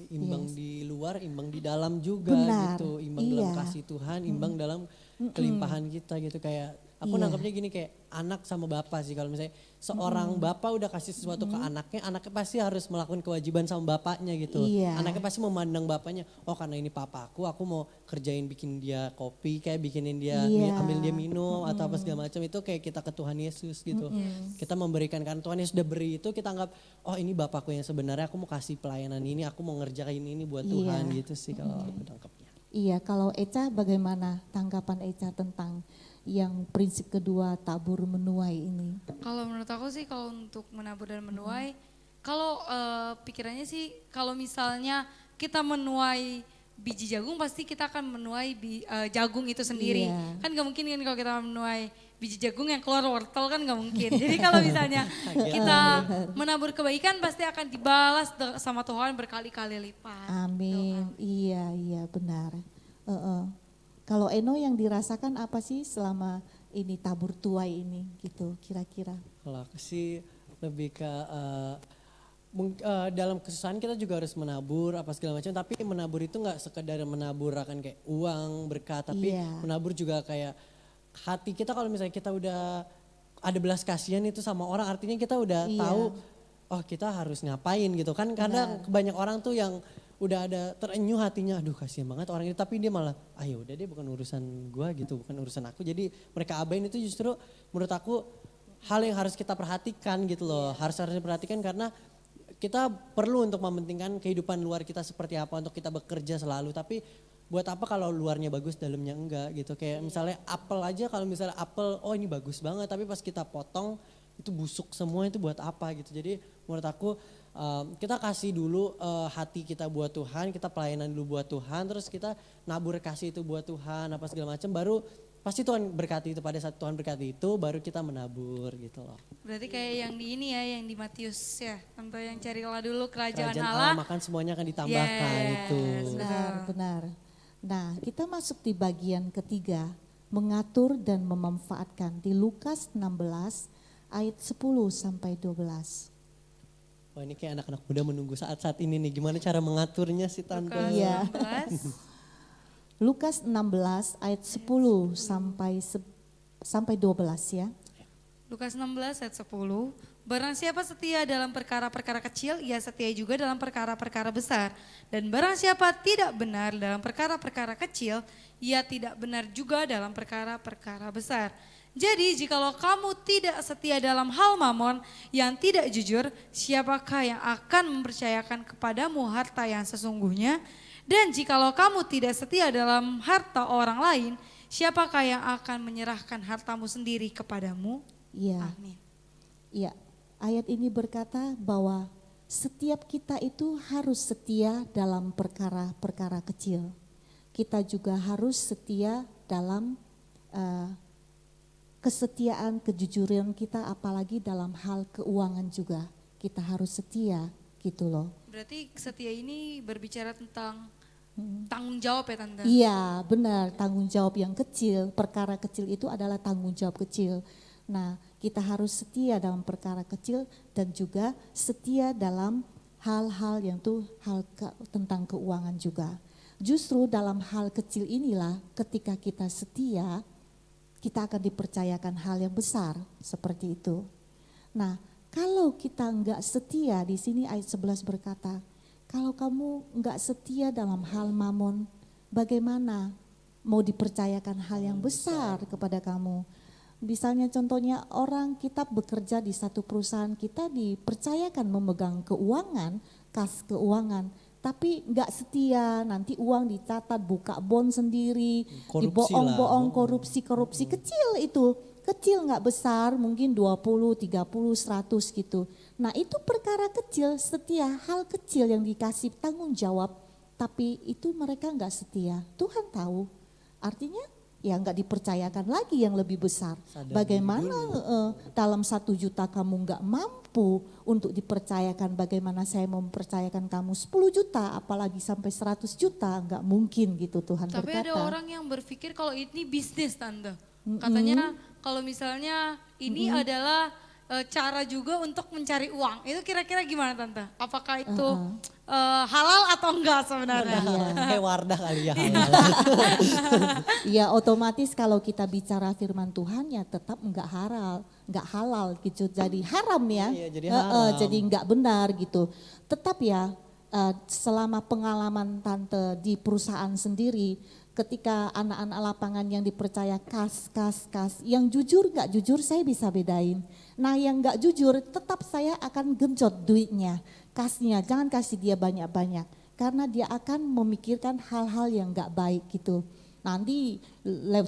Imbang di luar, imbang di dalam juga. Benar, Gitu. Imbang iya. dalam kasih Tuhan, imbang dalam kelimpahan kita gitu. Kayak aku Iya. nangkepnya gini, kayak anak sama bapak sih. Kalau misalnya seorang bapak udah kasih sesuatu ke anaknya, anaknya pasti harus melakukan kewajiban sama bapaknya gitu. Iya. Anaknya pasti memandang bapaknya, oh karena ini papaku, aku mau kerjain bikin dia kopi, kayak bikinin dia Iya. ambil dia minum atau apa segala macam. Itu kayak kita ke Tuhan Yesus gitu. Kita memberikan, kan Tuhan Yesus udah beri itu, kita anggap oh ini bapakku yang sebenarnya, aku mau kasih pelayanan ini, aku mau ngerjain ini buat Iya. Tuhan gitu sih kalau aku tangkapnya. Iya, kalau Eca bagaimana tanggapan Eca tentang yang prinsip kedua tabur menuai ini? Kalau menurut aku sih kalau untuk menabur dan menuai, kalau pikirannya sih kalau misalnya kita menuai biji jagung pasti kita akan menuai jagung itu sendiri. Iya. Kan gak mungkin kan kalau kita menuai biji jagung yang keluar wortel kan gak mungkin. Jadi kalau misalnya kita menabur kebaikan pasti akan dibalas sama Tuhan berkali-kali lipat. Amin. Iya benar. Kalau Eno yang dirasakan apa sih selama ini tabur tuai ini gitu kira-kira? Kalau aku sih lebih ke dalam kesusahan kita juga harus menabur apa segala macam, tapi menabur itu nggak sekedar menabur akan kayak uang berkat, tapi Iya. menabur juga kayak hati kita. Kalau misalnya kita udah ada belas kasihan itu sama orang, artinya kita udah Iya. tahu oh kita harus ngapain gitu kan. Kadang banyak orang tuh yang udah ada terenyuh hatinya, aduh kasihan banget orang ini, tapi dia malah ayo udah deh bukan urusan gua gitu, bukan urusan aku. Jadi mereka abain itu, justru menurut aku hal yang harus kita perhatikan gitu loh. Harus diperhatikan karena kita perlu untuk mementingkan kehidupan luar kita seperti apa, untuk kita bekerja selalu. Tapi buat apa kalau luarnya bagus dalamnya enggak gitu. Kayak misalnya apel aja, kalau misalnya apel oh ini bagus banget, tapi pas kita potong itu busuk semua, itu buat apa gitu. Jadi menurut aku kita kasih dulu hati kita buat Tuhan, kita pelayanan dulu buat Tuhan, terus kita nabur kasih itu buat Tuhan apa segala macam, baru pasti Tuhan berkati itu. Pada saat Tuhan berkati itu baru kita menabur gitu loh. Berarti kayak yang di ini ya, yang di Matius ya, tentang yang carilah dulu kerajaan Kerajaan Allah. Allah makan semuanya akan ditambahkan Yes. itu. Benar. Nah, kita masuk di bagian ketiga, mengatur dan memanfaatkan di Lukas 16 ayat 10 sampai 12. Wah ini kayak anak-anak muda menunggu saat-saat ini nih, gimana cara mengaturnya sih Tante? Lukas Iya. 16. Lukas 16 ayat 10 sampai 12 ya. Lukas 16 ayat 10. Barang siapa setia dalam perkara-perkara kecil, ia setia juga dalam perkara-perkara besar. Dan barang siapa tidak benar dalam perkara-perkara kecil, ia tidak benar juga dalam perkara-perkara besar. Jadi jikalau kamu tidak setia dalam hal mamon yang tidak jujur, siapakah yang akan mempercayakan kepadamu harta yang sesungguhnya? Dan jikalau kamu tidak setia dalam harta orang lain, siapakah yang akan menyerahkan hartamu sendiri kepadamu? Iya. Amin. Iya. Ayat ini berkata bahwa setiap kita itu harus setia dalam perkara-perkara kecil. Kita juga harus setia dalam kesetiaan, kejujuran kita, apalagi dalam hal keuangan juga. Kita harus setia gitu loh. Berarti setia ini berbicara tentang tanggung jawab ya Tante? Iya benar, tanggung jawab yang kecil, perkara kecil itu adalah tanggung jawab kecil. Nah kita harus setia dalam perkara kecil dan juga setia dalam hal-hal yang tentang keuangan juga. Justru dalam hal kecil inilah ketika kita setia, kita akan dipercayakan hal yang besar seperti itu. Nah kalau kita enggak setia, di sini ayat 11 berkata, kalau kamu enggak setia dalam hal mamon, bagaimana mau dipercayakan hal yang besar kepada kamu? Misalnya contohnya orang kita bekerja di satu perusahaan, kita dipercayakan memegang keuangan, kas keuangan, tapi enggak setia, nanti uang dicatat, buka bon sendiri, Korupsi dibohong-bohong, lah. korupsi kecil itu. Kecil nggak besar, mungkin 20, 30, 100 gitu. Nah itu perkara kecil, setia hal kecil yang dikasih tanggung jawab, tapi itu mereka nggak setia. Tuhan tahu, artinya ya nggak dipercayakan lagi yang lebih besar. Sadar Bagaimana diri dalam 1 juta kamu nggak mampu untuk dipercayakan, bagaimana saya mau mempercayakan kamu 10 juta, apalagi sampai 100 juta, nggak mungkin gitu Tuhan Tapi berkata. ada orang yang berpikir kalau ini bisnis Tante. Katanya kalau misalnya ini adalah cara juga untuk mencari uang. Itu kira-kira gimana Tante? Apakah itu halal atau enggak sebenarnya? Kayak Wardah kali ya. Ya otomatis kalau kita bicara firman Tuhan ya tetap nggak halal gitu, jadi haram ya. Iya, jadi haram. Jadi nggak benar gitu. Tetap ya selama pengalaman tante di perusahaan sendiri, ketika anak-anak lapangan yang dipercaya kas, yang jujur nggak jujur saya bisa bedain. Nah yang nggak jujur tetap saya akan genjot duitnya, kasnya, jangan kasih dia banyak-banyak. Karena dia akan memikirkan hal-hal yang nggak baik gitu. Nanti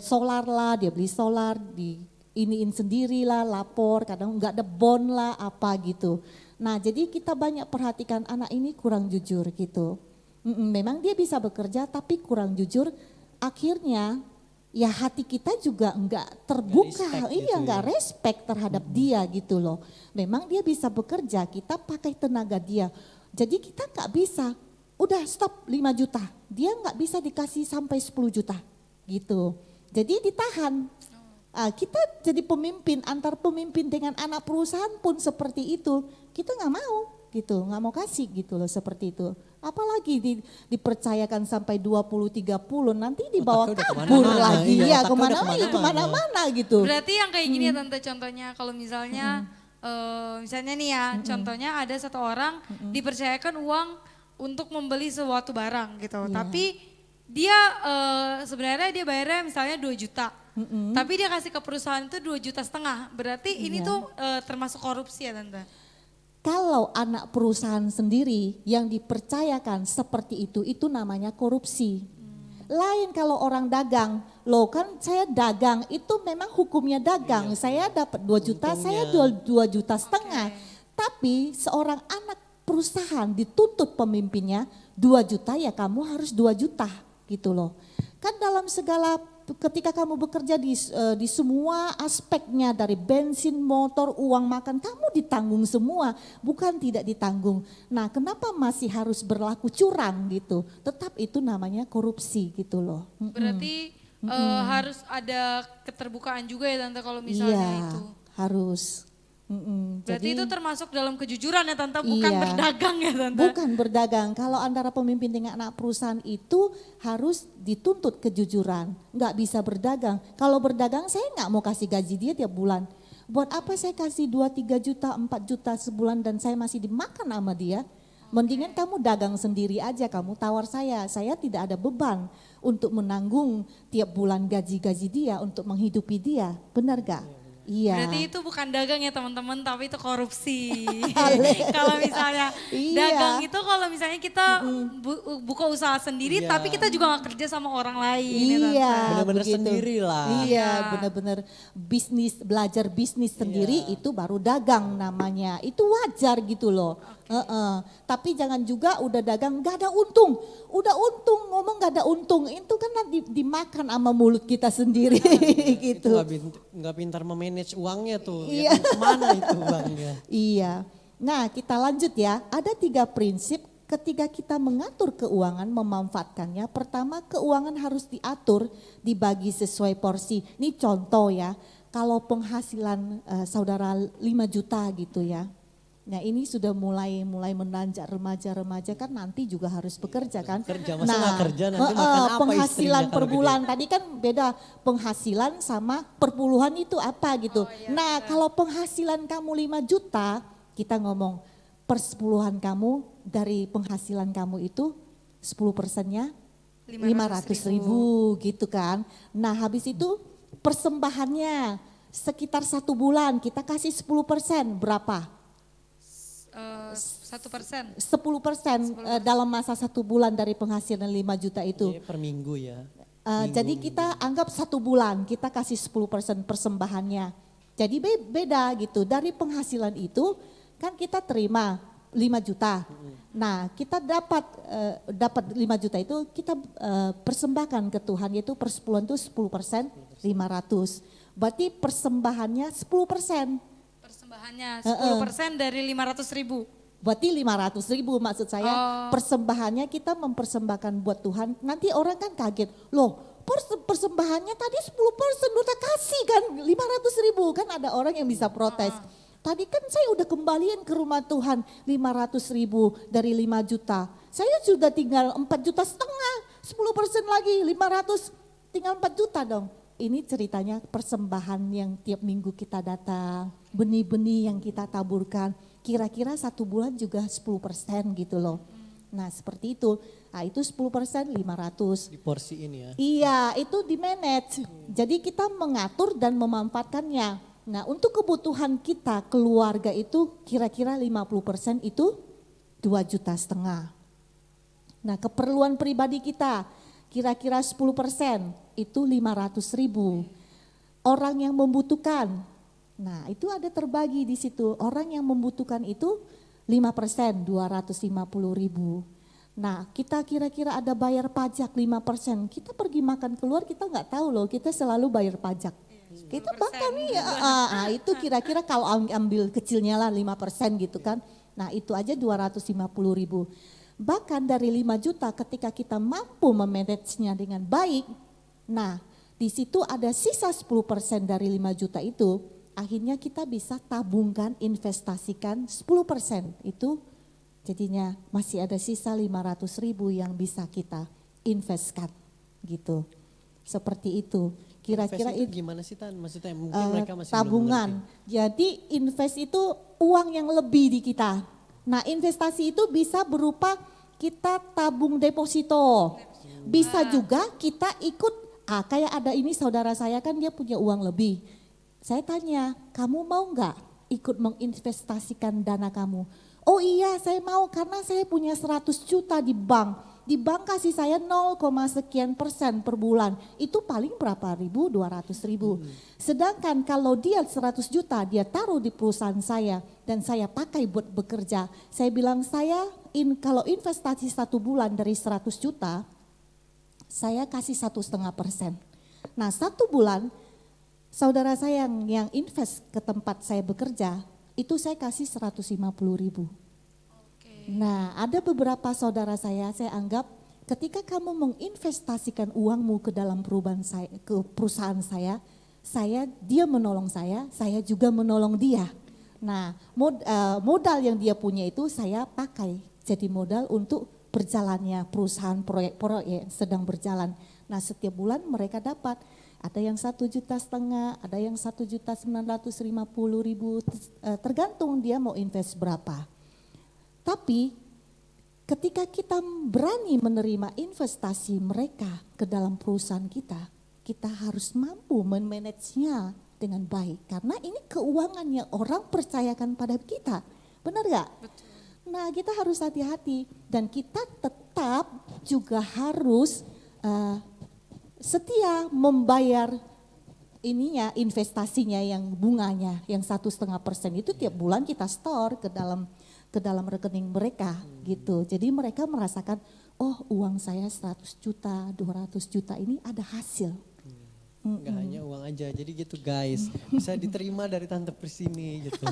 solar lah, dia beli solar, di iniin sendiri lah, lapor, kadang nggak ada bond lah, apa gitu. Nah jadi kita banyak perhatikan anak ini kurang jujur gitu. Memang dia bisa bekerja tapi kurang jujur, akhirnya ya hati kita juga nggak terbuka, nggak respect terhadap dia gitu loh. Memang dia bisa bekerja, kita pakai tenaga dia. Jadi kita nggak bisa, udah stop 5 juta, dia nggak bisa dikasih sampai 10 juta gitu. Jadi ditahan. Kita jadi pemimpin, antar pemimpin dengan anak perusahaan pun seperti itu. Kita nggak mau gitu, nggak mau kasih gitu loh seperti itu. Apalagi dipercayakan sampai 20-30, nanti dibawa kabur lagi ya kemana-mana gitu. Berarti yang kayak gini ya Tante contohnya, kalau misalnya misalnya nih ya, contohnya ada satu orang dipercayakan uang untuk membeli suatu barang gitu. Tapi dia sebenarnya dia bayarnya misalnya 2 juta. Tapi dia kasih ke perusahaan itu 2,5 juta. Berarti ini tuh termasuk korupsi ya Tante? Kalau anak perusahaan sendiri yang dipercayakan seperti itu namanya korupsi. Lain kalau orang dagang, loh kan saya dagang, itu memang hukumnya dagang. Saya dapat 2 juta, saya jual 2,5 juta. Tapi seorang anak perusahaan dituntut pemimpinnya 2 juta, ya kamu harus 2 juta gitu loh. Kan dalam segala ketika kamu bekerja di semua aspeknya, dari bensin, motor, uang makan, kamu ditanggung semua, bukan tidak ditanggung. Nah kenapa masih harus berlaku curang gitu, tetap itu namanya korupsi gitu loh. Berarti harus ada keterbukaan juga ya Tante kalau misalnya itu. Harus. Berarti itu termasuk dalam kejujuran ya Tante, bukan berdagang ya Tante? Bukan berdagang, kalau antara pemimpin dengan anak perusahaan itu harus dituntut kejujuran, nggak bisa berdagang. Kalau berdagang saya nggak mau kasih gaji dia tiap bulan. Buat apa saya kasih 2-3 juta, 4 juta sebulan dan saya masih dimakan sama dia? Mendingan kamu dagang sendiri aja, kamu tawar saya tidak ada beban untuk menanggung tiap bulan gaji-gaji dia untuk menghidupi dia, benar gak? Iya. Berarti itu bukan dagang ya teman-teman, tapi itu korupsi. Kalau misalnya dagang itu kalau misalnya kita buka usaha sendiri, tapi kita juga gak kerja sama orang lain. Benar-benar sendiri lah. Iya, benar-benar bisnis, belajar bisnis sendiri itu baru dagang namanya. Itu wajar gitu loh. Tapi jangan juga udah dagang gak ada untung. Udah untung ngomong gak ada untung, itu kan dimakan sama mulut kita sendiri gitu. Itu gak pintar memanage uangnya tuh, ya kemana itu uangnya. Iya, nah kita lanjut ya, ada 3 prinsip ketika kita mengatur keuangan, memanfaatkannya. Pertama, keuangan harus diatur, dibagi sesuai porsi. Ini contoh ya, kalau penghasilan saudara 5 juta gitu ya. Nah ini sudah mulai menanjak remaja-remaja kan nanti juga harus bekerja kan. Kerja, masa nggak kerja nanti makan apa penghasilan istrinya per kalau bulan tadi kan beda, penghasilan sama perpuluhan itu apa gitu. Nah kalau penghasilan kamu 5 juta, kita ngomong persepuluhan kamu dari penghasilan kamu itu 10%-nya 500.000 gitu kan. Nah habis itu persembahannya sekitar 1 bulan kita kasih 10%, berapa? 1%. 10% dalam masa 1 bulan dari penghasilan 5 juta itu. Per minggu ya. Jadi kita anggap 1 bulan kita kasih 10% persembahannya. Jadi beda gitu, dari penghasilan itu kan kita terima 5 juta. Nah, kita dapat 5 juta itu kita persembahkan ke Tuhan, yaitu persepuluhan itu 10%, 500. Berarti persembahannya 10%. Persembahannya 10% dari 500.000. Berarti 500.000 maksud saya. Persembahannya kita mempersembahkan buat Tuhan. Nanti orang kan kaget, loh persembahannya tadi 10% udah kasih kan 500.000. Kan ada orang yang bisa protes. Tadi kan saya udah kembaliin ke rumah Tuhan 500.000 dari 5 juta. Saya sudah tinggal 4,5 juta, 10% lagi 500, tinggal 4 juta dong. Ini ceritanya persembahan yang tiap minggu kita datang, benih-benih yang kita taburkan. Kira-kira 1 bulan juga 10% gitu loh. Nah seperti itu, nah itu 10% 500. Diporsiin ya. Iya itu di manage, jadi kita mengatur dan memanfaatkannya. Nah untuk kebutuhan kita keluarga itu kira-kira 50% itu 2,5 juta. Nah keperluan pribadi kita kira-kira 10% itu 500.000. Orang yang membutuhkan, nah itu ada terbagi di situ. Orang yang membutuhkan itu 5%, 250.000. Nah kita kira-kira ada bayar pajak 5%. Kita pergi makan keluar kita nggak tahu loh, kita selalu bayar pajak. Kita bahkan itu kira-kira kalau ambil kecilnya lah 5% gitu kan. Nah itu aja 250.000. Bahkan dari 5 juta ketika kita mampu memanagenya dengan baik. Nah di situ ada sisa 10% dari 5 juta itu. Akhirnya kita bisa tabungkan, investasikan 10%. Itu jadinya masih ada sisa 500.000 yang bisa kita investkan gitu. Seperti itu. Kira-kira itu gimana sih Tan? Maksudnya mungkin mereka masih tabungan. Jadi invest itu uang yang lebih di kita. Nah investasi itu bisa berupa kita tabung deposito. Bisa juga kita ikut, kayak ada ini saudara saya kan dia punya uang lebih. Saya tanya, kamu mau nggak ikut menginvestasikan dana kamu? Oh iya saya mau karena saya punya 100 juta di bank. Di bank kasih saya 0, sekian persen per bulan. Itu paling berapa ribu? 200.000. Sedangkan kalau dia 100 juta dia taruh di perusahaan saya dan saya pakai buat bekerja. Saya bilang kalau investasi 1 bulan dari 100 juta, saya kasih 1,5%. Nah 1 bulan saudara saya yang invest ke tempat saya bekerja, itu saya kasih 150.000. Nah ada beberapa saudara saya anggap ketika kamu menginvestasikan uangmu ke dalam ke perusahaan dia menolong saya juga menolong dia. Nah modal yang dia punya itu saya pakai jadi modal untuk berjalannya perusahaan proyek-proyek yang sedang berjalan. Nah setiap bulan mereka dapat, ada yang 1,5 juta, ada yang 1,950.000, tergantung dia mau invest berapa. Tapi ketika kita berani menerima investasi mereka ke dalam perusahaan kita, kita harus mampu memanagenya dengan baik. Karena ini keuangan yang orang percayakan pada kita, benar gak? Betul. Nah kita harus hati-hati dan kita tetap juga harus setia membayar investasinya yang bunganya yang 1,5% itu tiap bulan kita store ke dalam rekening mereka gitu. Jadi mereka merasakan, oh uang saya 100 juta, 200 juta ini ada hasil. Gak hanya uang aja, jadi gitu guys. Bisa diterima dari Tante Pris ini gitu.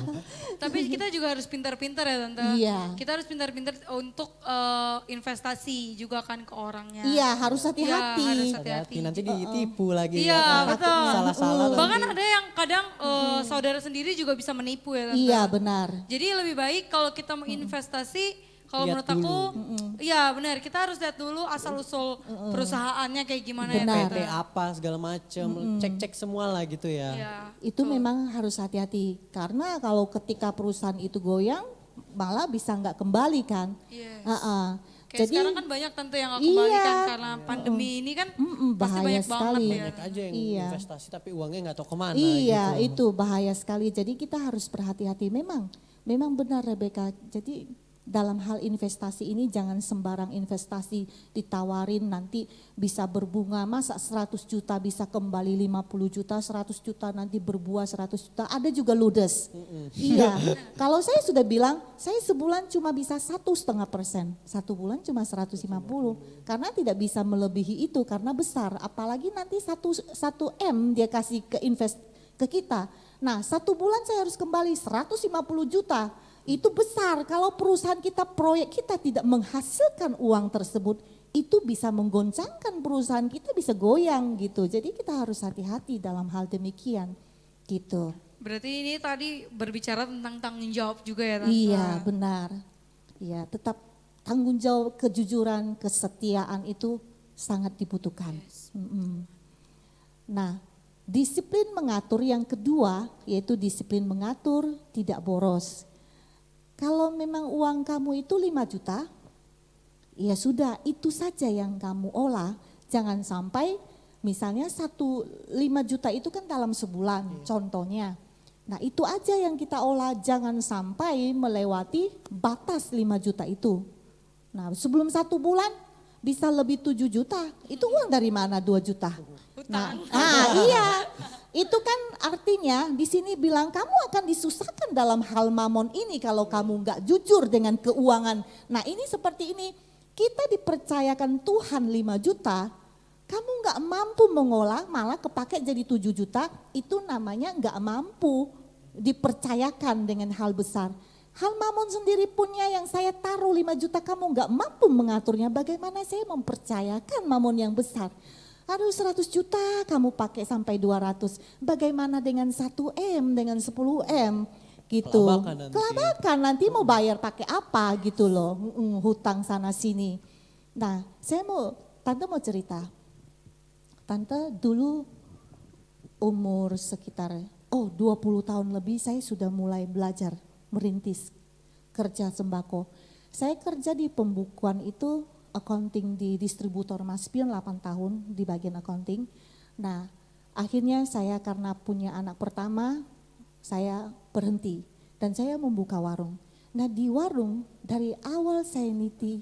Tapi kita juga harus pintar-pintar ya Tante. Iya. Kita harus pintar-pintar untuk investasi juga kan ke orangnya. Iya harus Iya, hati-hati. harus Hati-hati nanti ditipu lagi. Iya, ya. betul. Salah-salah. Bahkan ada yang kadang saudara sendiri juga bisa menipu ya Tante. Iya benar. Jadi lebih baik kalau kita mau investasi, kalau Lihat menurut aku, iya benar kita harus lihat dulu asal usul perusahaannya kayak gimana ya Benar. Tante. PT apa segala macem, cek-cek semua lah gitu ya. Iya, Itu memang harus hati-hati karena kalau ketika perusahaan itu goyang malah bisa nggak kembali kan. yes. Kayak Jadi sekarang kan banyak Tante yang nggak kembali kan iya. karena pandemi ini kan pasti bahaya banyak sekali. banget ya. Banyak aja yang Iya. investasi tapi uangnya nggak tahu kemana Iya gitu. itu bahaya sekali. Jadi kita harus berhati-hati. Memang benar Rebecca. Jadi dalam hal investasi ini jangan sembarang investasi ditawarin nanti bisa berbunga, masa 100 juta bisa kembali 50 juta, 100 juta nanti berbuah 100 juta, ada juga ludes. Iya, kalau saya sudah bilang saya sebulan cuma bisa 1,5%, 1 bulan cuma 150, karena tidak bisa melebihi itu karena besar, apalagi nanti 1 M dia kasih ke ke kita. Nah 1 bulan saya harus kembali 150 juta. Itu besar, kalau perusahaan kita, proyek kita tidak menghasilkan uang tersebut, itu bisa menggoncangkan perusahaan kita, bisa goyang gitu. Jadi kita harus hati-hati dalam hal demikian gitu. Berarti ini tadi berbicara tentang tanggung jawab juga ya Tante? Iya benar, iya tetap tanggung jawab, kejujuran, kesetiaan itu sangat dibutuhkan. Nah disiplin mengatur yang kedua yaitu disiplin mengatur tidak boros. Kalau memang uang kamu itu 5 juta, ya sudah itu saja yang kamu olah. Jangan sampai misalnya 5 juta itu kan dalam sebulan contohnya. Nah itu aja yang kita olah, jangan sampai melewati batas 5 juta itu. Nah sebelum 1 bulan bisa lebih 7 juta, itu uang dari mana 2 juta? Nah, iya. Itu kan artinya di sini bilang kamu akan disusahkan dalam hal mamon ini kalau kamu nggak jujur dengan keuangan. Nah ini seperti ini, kita dipercayakan Tuhan 5 juta, kamu nggak mampu mengolah malah kepake jadi 7 juta, itu namanya nggak mampu dipercayakan dengan hal besar. Hal mamon sendiri punya yang saya taruh 5 juta kamu nggak mampu mengaturnya, bagaimana saya mempercayakan mamon yang besar. Aduh 100 juta kamu pakai sampai 200. Bagaimana dengan 1 M, dengan 10 M gitu. Kelabakan nanti mau bayar pakai apa gitu loh. Hutang sana sini. Nah Tante mau cerita. Tante dulu umur sekitar 20 tahun lebih saya sudah mulai belajar merintis kerja sembako. Saya kerja di pembukuan itu, accounting di distributor Maspion 8 tahun di bagian accounting. Nah akhirnya saya karena punya anak pertama saya berhenti dan saya membuka warung. Nah di warung dari awal saya meniti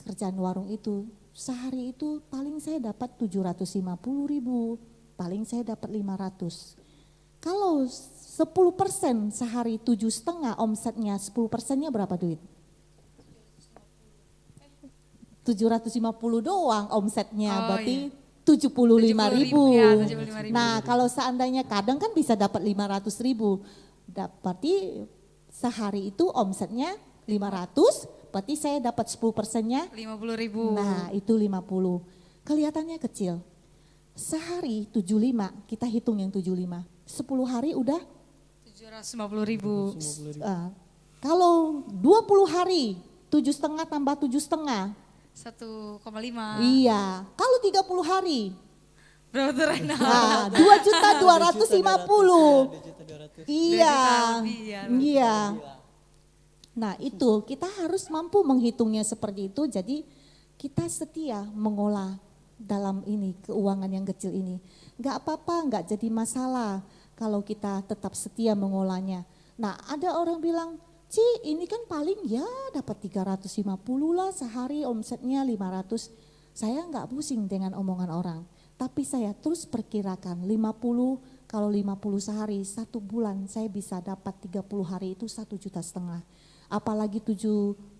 kerjaan warung itu, sehari itu paling saya dapat 750.000, paling saya dapat 500. Kalau 10% sehari 7,5 omsetnya, 10%-nya berapa duit? 750 doang omsetnya, berarti 75.000. Ya, 75.000. Nah kalau seandainya kadang kan bisa dapat 500.000, berarti sehari itu omsetnya 500, berarti saya dapat 10%-nya 50.000. Nah itu 50, kelihatannya kecil. Sehari 75, kita hitung yang 75, 10 hari udah 750.000. Kalau 20 hari 7,5 tambah 7,5 1,5. Iya, kalau 30 hari. Berapa tuh Rena? Nah, 2.250.000. Iya. Iya. Nah, itu kita harus mampu menghitungnya seperti itu. Jadi kita setia mengolah dalam ini keuangan yang kecil ini. Enggak apa-apa, enggak jadi masalah kalau kita tetap setia mengolahnya. Nah, ada orang bilang, Ci ini kan paling ya dapat 350 lah sehari omsetnya 500. Saya enggak pusing dengan omongan orang. Tapi saya terus perkirakan 50, kalau 50 sehari 1 bulan saya bisa dapat 30 hari itu 1,5 juta. Apalagi 75.000,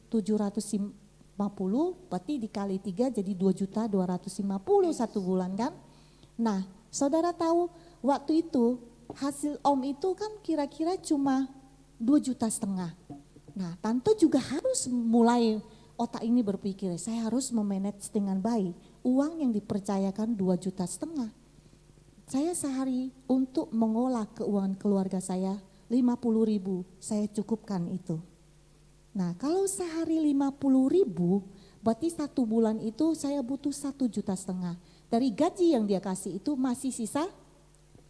750 berarti dikali 3 jadi 2.250 1 bulan kan. Nah saudara tahu waktu itu hasil om itu kan kira-kira cuma 2,5 juta. Nah tante juga harus mulai otak ini berpikir, saya harus memanage dengan baik uang yang dipercayakan 2,5 juta. Saya sehari untuk mengolah keuangan keluarga saya 50.000, saya cukupkan itu. Nah kalau sehari 50.000 berarti 1 bulan itu saya butuh 1,5 juta. Dari gaji yang dia kasih itu masih sisa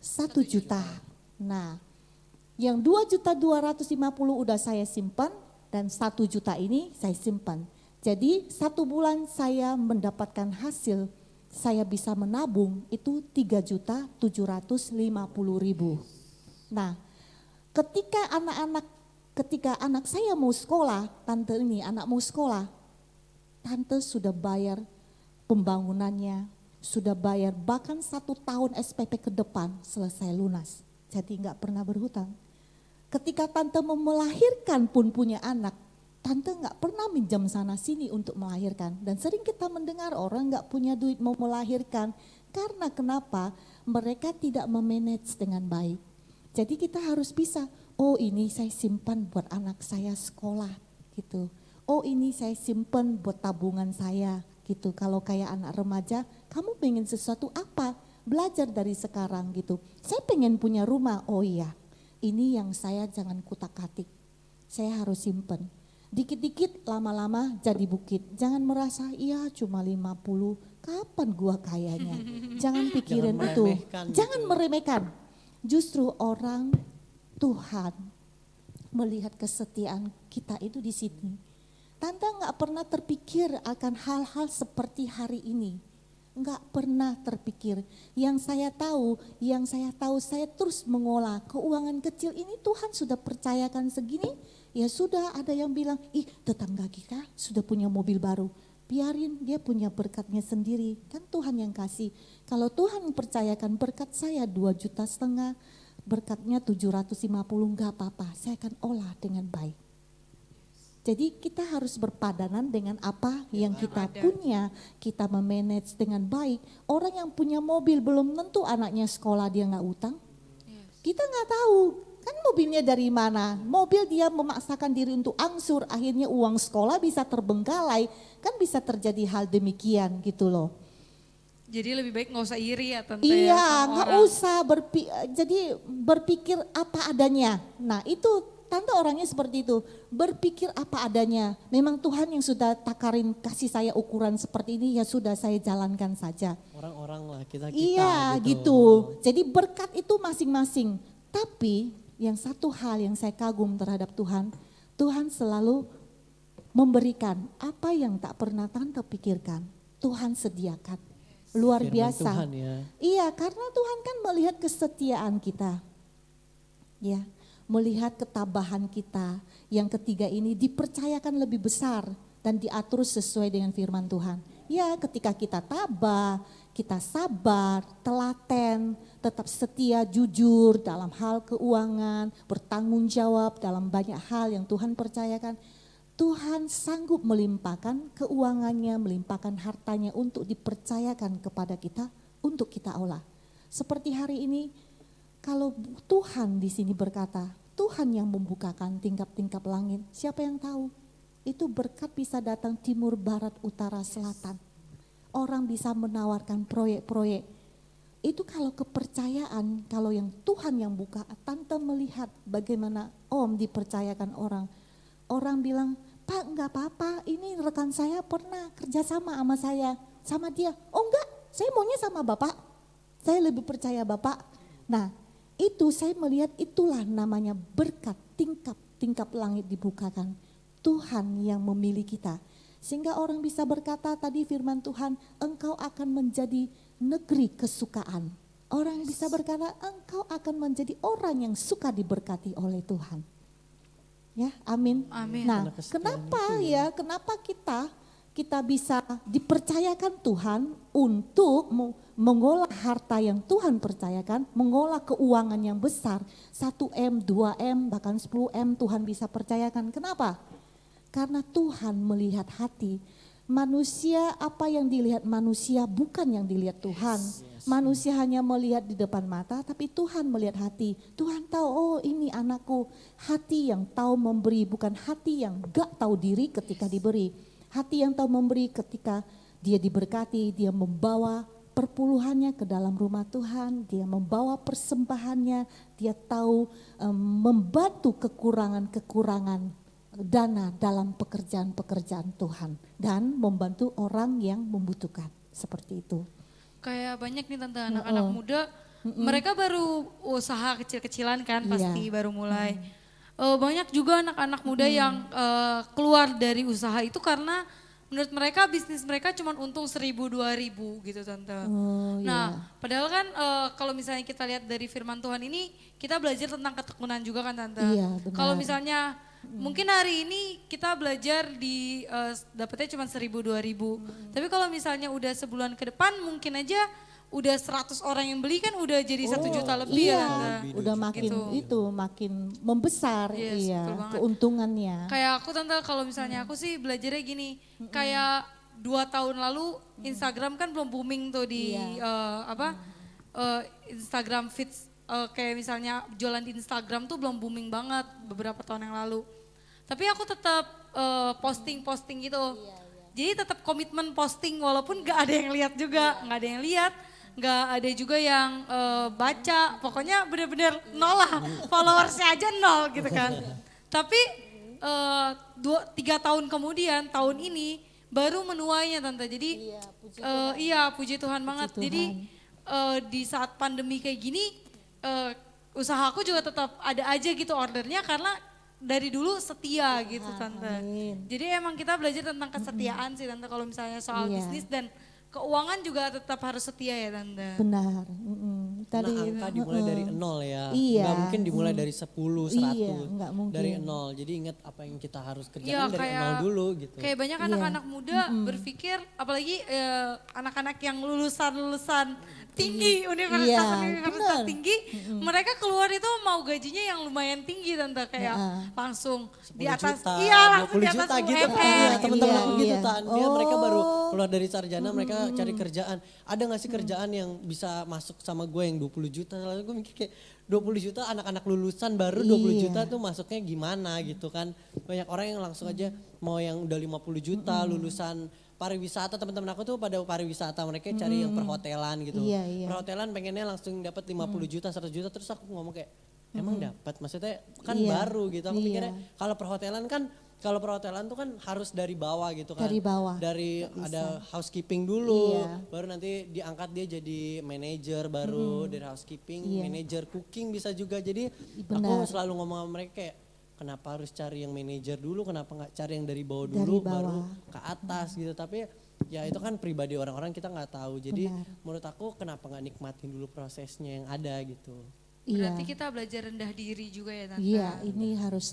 1 juta. Nah yang 2.250 udah saya simpan dan 1 juta ini saya simpan. Jadi 1 bulan saya mendapatkan hasil, saya bisa menabung itu 3.750.000. Nah ketika anak-anak ketika anak saya mau sekolah, tante ini anak mau sekolah, tante sudah bayar pembangunannya, sudah bayar bahkan 1 tahun SPP ke depan selesai lunas. Jadi nggak pernah berhutang. Ketika tante mau melahirkan pun punya anak, tante nggak pernah minjam sana sini untuk melahirkan. Dan sering kita mendengar orang nggak punya duit mau melahirkan. Karena kenapa? Mereka tidak memanage dengan baik. Jadi kita harus bisa, oh ini saya simpan buat anak saya sekolah gitu. Oh ini saya simpan buat tabungan saya gitu. Kalau kayak anak remaja, kamu pengen sesuatu apa? Belajar dari sekarang gitu. Saya pengen punya rumah, oh iya ini yang saya jangan kutak-katik. Saya harus simpan. Dikit-dikit lama-lama jadi bukit. Jangan merasa iya cuma 50, kapan gua kayanya. Jangan pikirin Jangan itu. meremehkan Jangan gitu. meremehkan. Justru orang Tuhan melihat kesetiaan kita itu di sini. Tante nggak pernah terpikir akan hal-hal seperti hari ini. Nggak pernah terpikir. Yang saya tahu saya terus mengolah keuangan kecil ini Tuhan sudah percayakan segini. Ya sudah, ada yang bilang, ih tetangga kita sudah punya mobil baru. Biarin dia punya berkatnya sendiri, kan Tuhan yang kasih. Kalau Tuhan percayakan berkat saya 2,5 juta, berkatnya 750 enggak apa-apa, saya akan olah dengan baik. Jadi kita harus berpadanan dengan apa yang kita punya, kita memanage dengan baik. Orang yang punya mobil belum tentu anaknya sekolah dia nggak utang. Kita nggak tahu, kan mobilnya dari mana. Mobil dia memaksakan diri untuk angsur, akhirnya uang sekolah bisa terbengkalai. Kan bisa terjadi hal demikian gitu loh. Jadi lebih baik nggak usah iri ya tante Iya, ya sama nggak orang. usah jadi berpikir apa adanya. Nah itu tante orangnya seperti itu, berpikir apa adanya. Memang Tuhan yang sudah takarin kasih saya ukuran seperti ini, ya sudah saya jalankan saja. Orang-orang lah kita Iya gitu. Jadi berkat itu masing-masing. Tapi yang satu hal yang saya kagum terhadap Tuhan, Tuhan selalu memberikan apa yang tak pernah tante pikirkan. Tuhan sediakan. Luar Firman biasa. Tuhan ya. Iya, karena Tuhan kan melihat kesetiaan kita. Ya, melihat ketabahan kita. Yang ketiga ini dipercayakan lebih besar dan diatur sesuai dengan firman Tuhan. Ya, ketika kita tabah, kita sabar, telaten, tetap setia, jujur dalam hal keuangan, bertanggung jawab dalam banyak hal yang Tuhan percayakan. Tuhan sanggup melimpahkan keuangannya, melimpahkan hartanya untuk dipercayakan kepada kita, untuk kita olah. Seperti hari ini, kalau Tuhan di sini berkata, Tuhan yang membukakan tingkap-tingkap langit, siapa yang tahu? Itu berkat bisa datang timur, barat, utara, selatan. Orang bisa menawarkan proyek-proyek. Itu kalau kepercayaan, kalau yang Tuhan yang buka, tante melihat bagaimana om dipercayakan orang. Orang bilang, Pak enggak apa-apa, ini rekan saya pernah kerja sama saya, sama dia. Oh enggak, saya maunya sama Bapak, saya lebih percaya Bapak. Nah itu saya melihat itulah namanya berkat, tingkap langit dibukakan. Tuhan yang memilih kita. Sehingga orang bisa berkata tadi firman Tuhan, engkau akan menjadi negeri kesukaan. Orang bisa berkata, engkau akan menjadi orang yang suka diberkati oleh Tuhan. Ya, amin. Amin. Nah, Karena kesetiaan kenapa itu ya? Kenapa kita bisa dipercayakan Tuhan untuk mengolah harta yang Tuhan percayakan, mengolah keuangan yang besar, 1M, 2M, bahkan 10M Tuhan bisa percayakan. Kenapa? Karena Tuhan melihat hati. Manusia, apa yang dilihat manusia bukan yang dilihat Tuhan. Manusia hanya melihat di depan mata, tapi Tuhan melihat hati. Tuhan tahu, oh ini anakku, hati yang tahu memberi, bukan hati yang gak tahu diri ketika diberi. Hati yang tahu memberi ketika dia diberkati, dia membawa perpuluhannya ke dalam rumah Tuhan, dia membawa persembahannya, dia tahu membantu kekurangan-kekurangan dana dalam pekerjaan-pekerjaan Tuhan. Dan membantu orang yang membutuhkan, seperti itu. Kayak banyak nih tante anak-anak muda, mereka baru usaha kecil-kecilan kan pasti baru mulai. Banyak juga anak-anak muda yang keluar dari usaha itu karena menurut mereka bisnis mereka cuma untung 1.000-2.000 gitu tante. Oh, Nah, iya. padahal kan kalau misalnya kita lihat dari firman Tuhan ini, kita belajar tentang ketekunan juga kan tante. Iya, benar. Kalau misalnya mungkin hari ini kita belajar di dapetnya cuma 1.000-2.000. Tapi kalau misalnya udah sebulan ke depan mungkin aja udah 100 orang yang beli kan udah jadi 1 juta lebih ya Iya, tante. udah makin Gitu. itu makin membesar Yes, iya betul banget. keuntungannya. Kayak aku tante kalau misalnya aku sih belajarnya gini, kayak 2 tahun lalu Instagram kan belum booming tuh di Instagram feeds, kayak misalnya jualan di Instagram tuh belum booming banget beberapa tahun yang lalu. Tapi aku tetap posting-posting gitu. Jadi tetap komitmen posting walaupun gak ada yang lihat juga, nggak ada yang lihat, nggak ada juga yang baca. Pokoknya bener-bener nol lah, followersnya aja nol gitu kan. Tapi 3 tahun kemudian, tahun ini baru menuainya tante. Jadi puji Tuhan banget. Tuhan. Jadi di saat pandemi kayak gini, usahaku juga tetap ada aja gitu ordernya karena dari dulu setia gitu tante. Amin. Jadi emang kita belajar tentang kesetiaan sih tante kalau misalnya soal Iya. bisnis dan keuangan juga tetap harus setia ya tante. Benar. Tadi Karena angka dimulai dari nol ya. Iya. Nggak mungkin dimulai dari 10, 100. Iya, nggak mungkin. Dari nol. Jadi ingat apa yang kita harus Iya, kerjakan dari nol dulu gitu. Kayak banyak anak-anak muda berpikir, apalagi anak-anak yang lulusan tinggi, universitas benar. tinggi, mereka keluar itu mau gajinya yang lumayan tinggi tante kayak langsung di 10 atas, juta, iya langsung 20 di atas juta gitu. UMR. Iya, gitu. teman-teman Iya, aku gitu iya. Tan. Mereka baru keluar dari sarjana, mereka cari kerjaan. Ada gak sih kerjaan yang bisa masuk sama gue yang 20 juta? Lalu gue mikir kayak 20 juta anak-anak lulusan baru 20 Iya. juta tuh masuknya gimana gitu kan. Banyak orang yang langsung aja mau yang udah 50 juta lulusan pariwisata, teman-teman aku tuh pada pariwisata, mereka cari yang perhotelan gitu. Iya, iya. Perhotelan pengennya langsung dapat 50 juta, 100 juta, terus aku ngomong kayak emang dapat, maksudnya kan Iya, baru gitu. Aku iya. pikirnya kalau perhotelan tuh kan harus dari bawah gitu kan. Dari bawah, Dari nggak bisa. ada housekeeping dulu, Iya. baru nanti diangkat dia jadi manajer baru dari housekeeping, Iya. manajer cooking bisa juga. Jadi Benar. aku selalu ngomong sama mereka kayak kenapa harus cari yang manajer dulu, kenapa nggak cari yang dari bawah Dari dulu bawah. baru ke atas gitu. Tapi ya itu kan pribadi orang-orang, kita nggak tahu. Jadi Benar. menurut aku kenapa nggak nikmatin dulu prosesnya yang ada gitu. Iya. Berarti kita belajar rendah diri juga ya tante. Iya, ini harus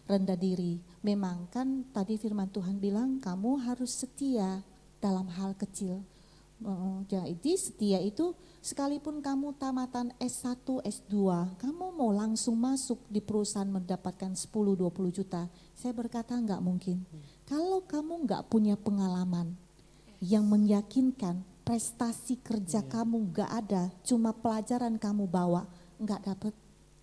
rendah diri. Memang kan tadi firman Tuhan bilang kamu harus setia dalam hal kecil. Jadi setia itu sekalipun kamu tamatan S1, S2, kamu mau langsung masuk di perusahaan mendapatkan 10-20 juta. Saya berkata enggak mungkin. Kalau kamu enggak punya pengalaman yang meyakinkan, prestasi kerja kamu enggak ada, cuma pelajaran kamu bawa, enggak dapat,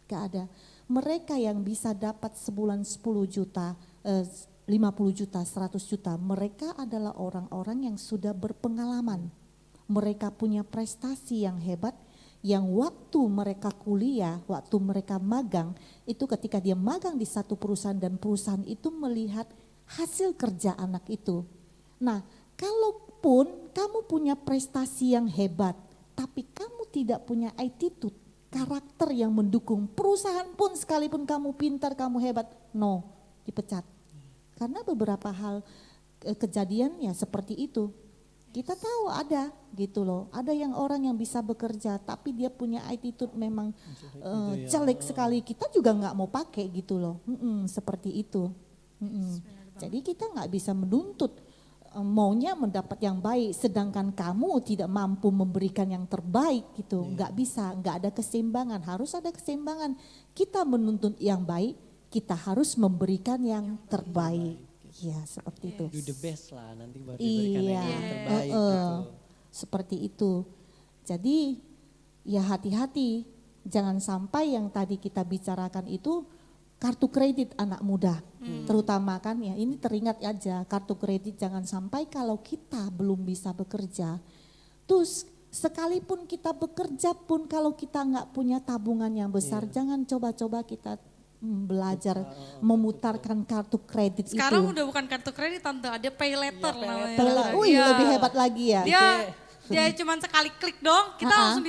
enggak ada. Mereka yang bisa dapat sebulan 10 juta, 50 juta, 100 juta, mereka adalah orang-orang yang sudah berpengalaman. Mereka punya prestasi yang hebat, yang waktu mereka kuliah, waktu mereka magang, itu ketika dia magang di satu perusahaan dan perusahaan itu melihat hasil kerja anak itu. Nah, kalaupun kamu punya prestasi yang hebat, tapi kamu tidak punya attitude, karakter yang mendukung, perusahaan pun sekalipun kamu pintar, kamu hebat, no, dipecat. Karena beberapa hal kejadian ya seperti itu. Kita tahu ada gitu loh, ada yang orang yang bisa bekerja tapi dia punya attitude memang jelek sekali, kita juga nggak mau pakai gitu loh, seperti itu. Jadi kita nggak bisa menuntut maunya mendapat yang baik, sedangkan kamu tidak mampu memberikan yang terbaik gitu, nggak bisa, nggak ada keseimbangan, harus ada keseimbangan. Kita menuntut yang baik, kita harus memberikan yang terbaik. Ya seperti itu. Do the best lah, nanti baru diberikan Iya, yang terbaik gitu. seperti itu. Jadi ya hati-hati, jangan sampai yang tadi kita bicarakan itu kartu kredit anak muda, terutama kan ya ini teringat aja kartu kredit, jangan sampai kalau kita belum bisa bekerja, terus sekalipun kita bekerja pun kalau kita nggak punya tabungan yang besar, jangan coba-coba kita belajar memutarkan kartu kredit Sekarang itu. udah bukan kartu kredit tante, ada pay letter namanya. Wih, Iya. lebih hebat lagi ya. Dia cuma sekali klik dong, kita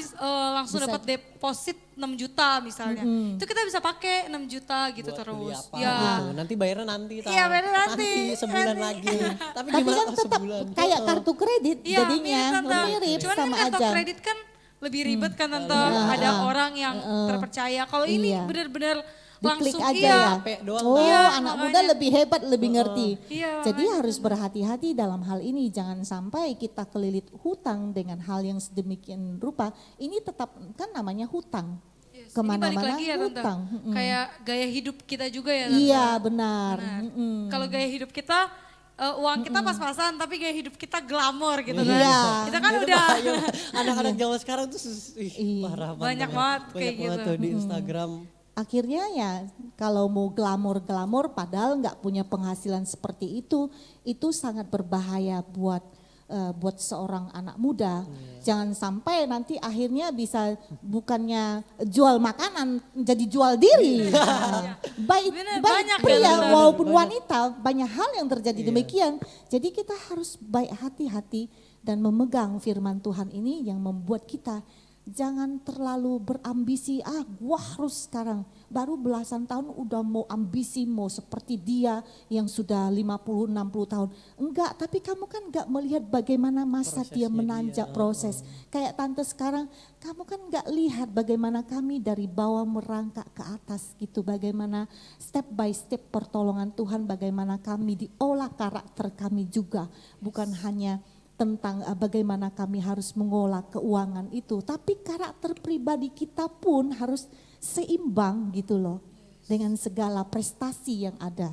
langsung dapat deposit 6 juta misalnya. Itu kita bisa pakai 6 juta gitu Buat beli terus. apa Ya. gitu. Nanti bayarnya nanti. Iya, bayarnya nanti. Sebulan lagi. Tapi Tapi gimana kan kalau tetap sebulan? kayak kartu kredit Iya, jadinya mirip Tante. mirip Cuman sama kan kartu aja. kredit kan lebih ribet kan Tante. Iya, Ada orang yang terpercaya. Kalau ini Iya. benar-benar Diklik langsung aja iya. ya. HP doang. Oh, Iya, anak makanya. muda lebih hebat, lebih ngerti. Iya, Jadi makanya. harus berhati-hati dalam hal ini. Jangan sampai kita kelilit hutang dengan hal yang sedemikian rupa. Ini tetap kan namanya hutang. Yes, ini balik Kemana-mana lagi ya Tante. hutang. Kayak gaya hidup kita juga ya Tante. Iya benar. Benar. Mm-mm. Kalau gaya hidup kita uang kita pas-pasan tapi gaya hidup kita glamor gitu kan. Iya. Kita kan Itu udah bahaya. Anak-anak zaman sekarang tuh Iya. parah Banyak banget kayak banget gitu. tuh di Instagram. Akhirnya ya kalau mau glamor-glamor padahal nggak punya penghasilan seperti itu sangat berbahaya buat seorang anak muda. Jangan sampai nanti akhirnya bisa bukannya jual makanan jadi jual diri. Baik, Bener, baik banyak pria ya, bener. walaupun wanita banyak hal yang terjadi demikian. Jadi kita harus baik hati-hati dan memegang firman Tuhan ini yang membuat kita jangan terlalu berambisi, gua harus sekarang, baru belasan tahun udah mau ambisi, mau seperti dia yang sudah 50-60 tahun. Enggak, tapi kamu kan enggak melihat bagaimana masa dia Prosesnya menanjak dia. proses. Kayak tante sekarang, kamu kan enggak lihat bagaimana kami dari bawah merangkak ke atas gitu. Bagaimana step by step pertolongan Tuhan, bagaimana kami diolah karakter kami juga. Bukan hanya tentang bagaimana kami harus mengolah keuangan itu, tapi karakter pribadi kita pun harus seimbang gitu loh dengan segala prestasi yang ada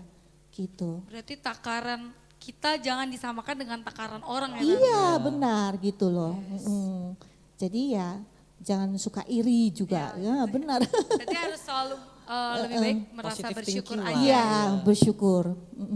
gitu. berarti takaran kita jangan disamakan dengan takaran orang ya. Iya benar gitu loh. Jadi ya jangan suka iri juga, ya benar. Berarti harus selalu lebih baik merasa Positive bersyukur thinking aja. lah. Iya bersyukur,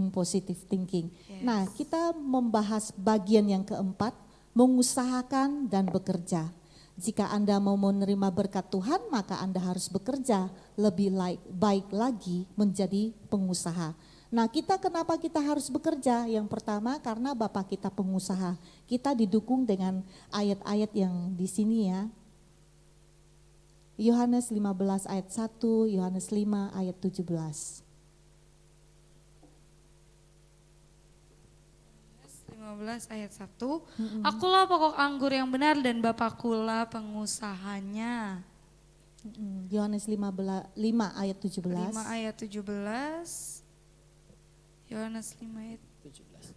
positive thinking. Yes. Nah kita membahas bagian yang keempat, mengusahakan dan bekerja. Jika Anda mau menerima berkat Tuhan, maka Anda harus bekerja lebih baik lagi menjadi pengusaha. Nah kenapa kita harus bekerja? Yang pertama karena Bapak kita pengusaha. Kita didukung dengan ayat-ayat yang di sini ya. Yohanes 15 ayat 1, Yohanes 5 ayat 17. 15 ayat 1. Akulah pokok anggur yang benar dan Bapakkulah pengusahanya. Yohanes 5 ayat 17. 5 ayat 17. Yohanes 5 ayat 17.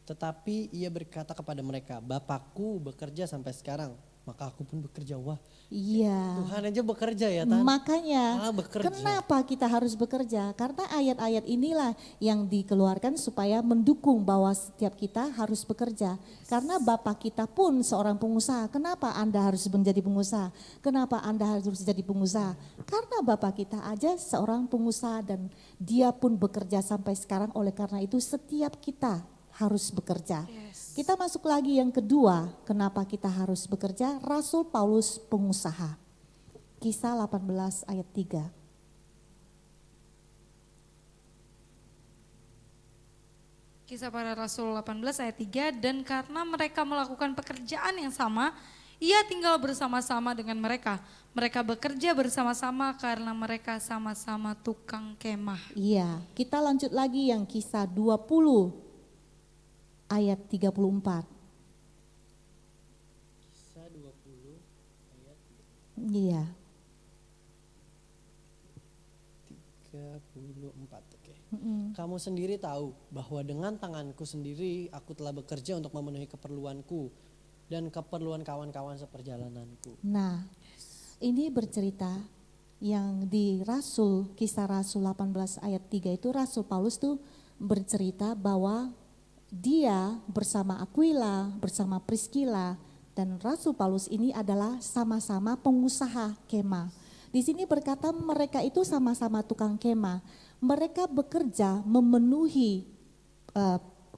Tetapi ia berkata kepada mereka, Bapakku bekerja sampai sekarang, maka aku pun bekerja. Wah, Iya. Tuhan aja bekerja ya Tan. Makanya Bekerja. kenapa kita harus bekerja? Karena ayat-ayat inilah yang dikeluarkan supaya mendukung bahwa setiap kita harus bekerja. Karena Bapak kita pun seorang pengusaha. Kenapa Anda harus menjadi pengusaha? Kenapa Anda harus jadi pengusaha? Karena Bapak kita aja seorang pengusaha dan dia pun bekerja sampai sekarang. Oleh karena itu setiap kita harus bekerja. Yes. Kita masuk lagi yang kedua, kenapa kita harus bekerja? Rasul Paulus pengusaha. Kisah 18 ayat 3. Kisah para Rasul 18 ayat 3. Dan karena mereka melakukan pekerjaan yang sama, ia tinggal bersama-sama dengan mereka. Mereka bekerja bersama-sama karena mereka sama-sama tukang kemah. Iya, kita lanjut lagi yang kisah 20 ayat 34. Kisah 20 ayat Iya. 34. Oke. Kamu sendiri tahu bahwa dengan tanganku sendiri aku telah bekerja untuk memenuhi keperluanku dan keperluan kawan-kawan seperjalananku. Nah, ini bercerita yang di kisah Rasul 18 ayat 3 itu Rasul Paulus tuh bercerita bahwa dia bersama Aquila, bersama Priscilla, dan Rasul Paulus ini adalah sama-sama pengusaha kemah. Di sini berkata mereka itu sama-sama tukang kemah. Mereka bekerja memenuhi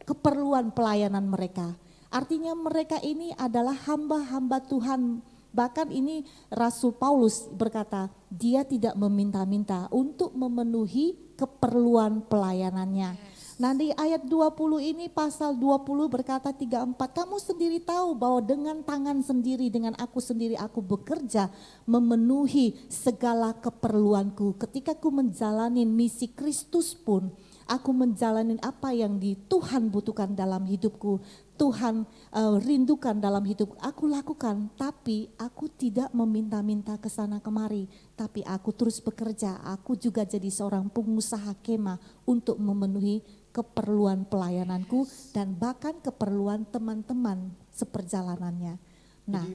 keperluan pelayanan mereka. Artinya mereka ini adalah hamba-hamba Tuhan. Bahkan ini Rasul Paulus berkata dia tidak meminta-minta untuk memenuhi keperluan pelayanannya. Nah di ayat 20 ini pasal 20 berkata 34, kamu sendiri tahu bahwa dengan tangan sendiri, dengan aku sendiri aku bekerja memenuhi segala keperluanku. Ketika aku menjalani misi Kristus pun, aku menjalani apa yang Tuhan butuhkan dalam hidupku. Tuhan rindukan dalam hidup aku lakukan, tapi aku tidak meminta-minta ke sana kemari, tapi aku terus bekerja. Aku juga jadi seorang pengusaha kemah untuk memenuhi keperluan pelayananku dan bahkan keperluan teman-teman seperjalanannya. Nah, Jadi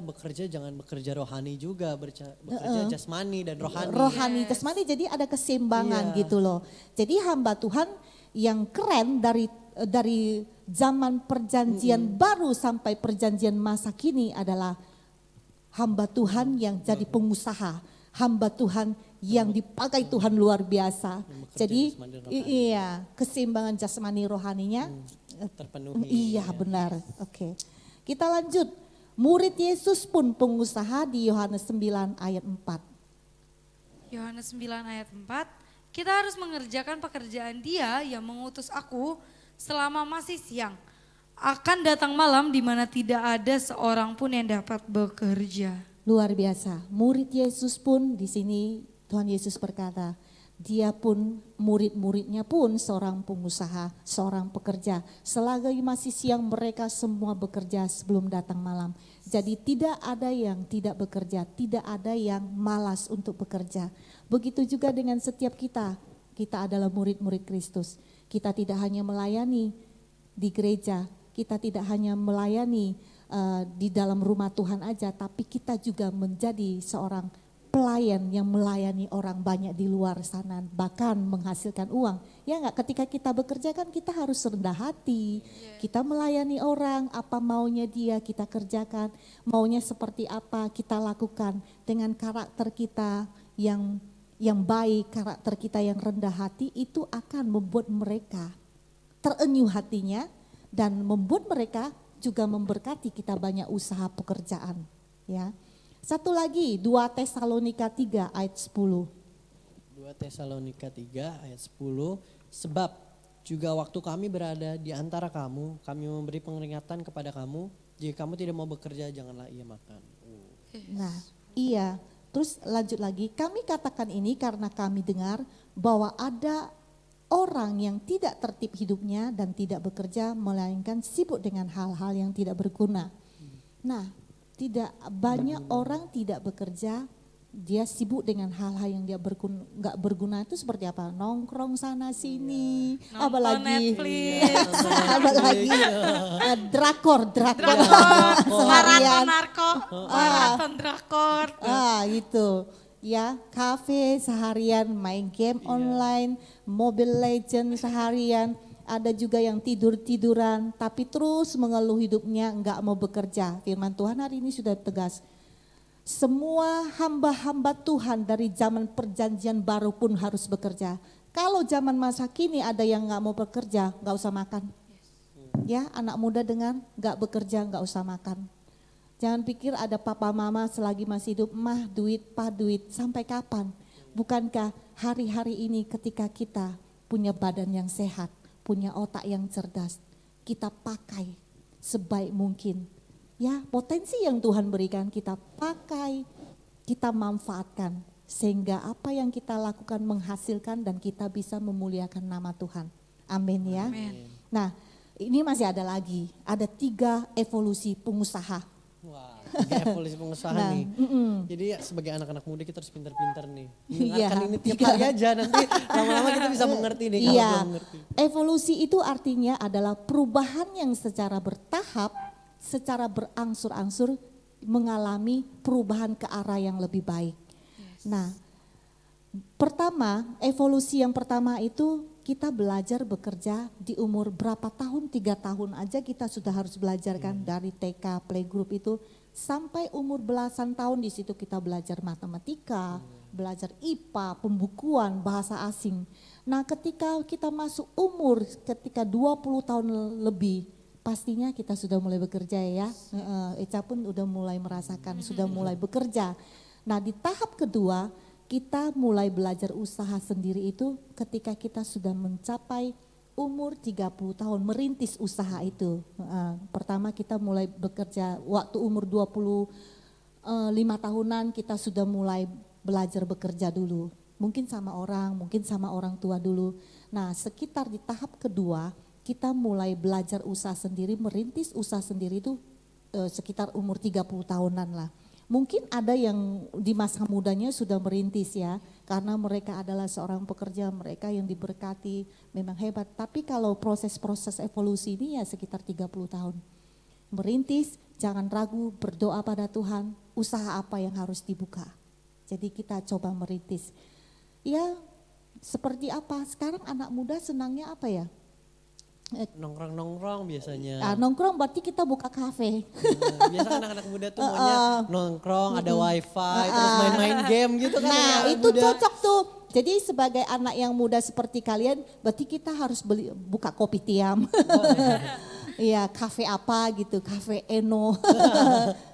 bekerja jangan bekerja rohani juga, bekerja jasmani dan rohani. rohani jasmani, jadi ada keseimbangan Iya. gitu loh. Jadi hamba Tuhan yang keren dari zaman perjanjian baru sampai perjanjian masa kini adalah hamba Tuhan yang jadi pengusaha, hamba Tuhan yang dipakai Tuhan luar biasa. bekerja Jadi jasmani dan rohani. iya, keseimbangan jasmani rohaninya Terpenuhi. iya benar. Oke. Kita lanjut. Murid Yesus pun pengusaha di Yohanes 9 ayat 4. Yohanes 9 ayat 4, kita harus mengerjakan pekerjaan Dia yang mengutus aku selama masih siang. Akan datang malam di mana tidak ada seorang pun yang dapat bekerja. Luar biasa. Murid Yesus pun di sini Tuhan Yesus berkata, dia pun murid-muridnya pun seorang pengusaha, seorang pekerja. Selagi masih siang mereka semua bekerja sebelum datang malam. Jadi tidak ada yang tidak bekerja, tidak ada yang malas untuk bekerja. Begitu juga dengan setiap kita. Kita adalah murid-murid Kristus. Kita tidak hanya melayani di gereja, kita tidak hanya melayani di dalam rumah Tuhan aja, tapi kita juga menjadi seorang pelayan yang melayani orang banyak di luar sana, bahkan menghasilkan uang. Ya enggak, ketika kita bekerja kan kita harus rendah hati, kita melayani orang, apa maunya dia kita kerjakan, maunya seperti apa kita lakukan dengan karakter kita yang baik, karakter kita yang rendah hati, itu akan membuat mereka terenyuh hatinya dan membuat mereka juga memberkati kita banyak usaha pekerjaan, ya. Satu lagi 2 Tesalonika 3 ayat 10. 2 Tesalonika 3 ayat 10. Sebab juga waktu kami berada di antara kamu, kami memberi peringatan kepada kamu, jika kamu tidak mau bekerja janganlah ia makan. Nah, iya. Terus lanjut lagi, kami katakan ini karena kami dengar bahwa ada orang yang tidak tertib hidupnya dan tidak bekerja, melainkan sibuk dengan hal-hal yang tidak berguna. Nah, tidak banyak orang tidak bekerja, dia sibuk dengan hal-hal yang dia nggak berguna itu seperti apa? Nongkrong sana sini, Nonton apalagi Netflix, apalagi drakor maraton narko, maraton drakor. Gitu. Ya, kafe seharian, main game online, Mobile Legend seharian. Ada juga yang tidur-tiduran tapi terus mengeluh hidupnya enggak mau bekerja. Firman Tuhan hari ini sudah tegas. Semua hamba-hamba Tuhan dari zaman perjanjian baru pun harus bekerja. Kalau zaman masa kini ada yang enggak mau bekerja, enggak usah makan. Ya, anak muda dengar, enggak bekerja enggak usah makan. Jangan pikir ada papa mama selagi masih hidup, mah duit, pa duit, sampai kapan? Bukankah hari-hari ini ketika kita punya badan yang sehat, punya otak yang cerdas, kita pakai sebaik mungkin. Ya, potensi yang Tuhan berikan kita pakai, kita manfaatkan. Sehingga apa yang kita lakukan menghasilkan dan kita bisa memuliakan nama Tuhan. Amin ya. Amin. Nah, ini masih ada lagi, ada 3 evolusi pengusaha. Wah, 3 evolusi pengusaha Nah, nih. Jadi sebagai anak-anak muda kita harus pintar-pintar nih. Iya. Mendengarkan ini tiap hari aja, nanti lama-lama kita bisa mengerti nih kalau Iya, belum mengerti. evolusi itu artinya adalah perubahan yang secara bertahap, secara berangsur-angsur mengalami perubahan ke arah yang lebih baik. Nah, pertama, evolusi yang pertama itu kita belajar bekerja di umur berapa tahun, 3 tahun aja kita sudah harus belajar kan, dari TK, playgroup itu sampai umur belasan tahun di situ kita belajar matematika, belajar IPA, pembukuan, bahasa asing. Nah ketika kita masuk umur ketika 20 tahun lebih, pastinya kita sudah mulai bekerja ya. Eca pun udah mulai merasakan, sudah mulai bekerja. Nah di tahap kedua kita mulai belajar usaha sendiri itu ketika kita sudah mencapai umur 30 tahun merintis usaha itu. Pertama kita mulai bekerja waktu umur 25 tahunan kita sudah mulai belajar bekerja dulu. Mungkin sama orang tua dulu. Nah, sekitar di tahap kedua kita mulai belajar usaha sendiri, merintis usaha sendiri itu sekitar umur 30 tahunan lah. Mungkin ada yang di masa mudanya sudah merintis ya, karena mereka adalah seorang pekerja, mereka yang diberkati memang hebat. Tapi kalau proses-proses evolusi ini ya sekitar 30 tahun. Merintis, jangan ragu, berdoa pada Tuhan, usaha apa yang harus dibuka. Jadi kita coba merintis. Ya seperti apa, sekarang anak muda senangnya apa ya? Nongkrong-nongkrong biasanya. Nongkrong berarti kita buka kafe. Biasa anak-anak muda tuh maunya nongkrong, ada wifi, terus main-main game gitu kan. Nah anak itu muda. cocok tuh. Jadi sebagai anak yang muda seperti kalian, berarti kita harus buka kopi tiam. Iya, kafe apa gitu, kafe Eno.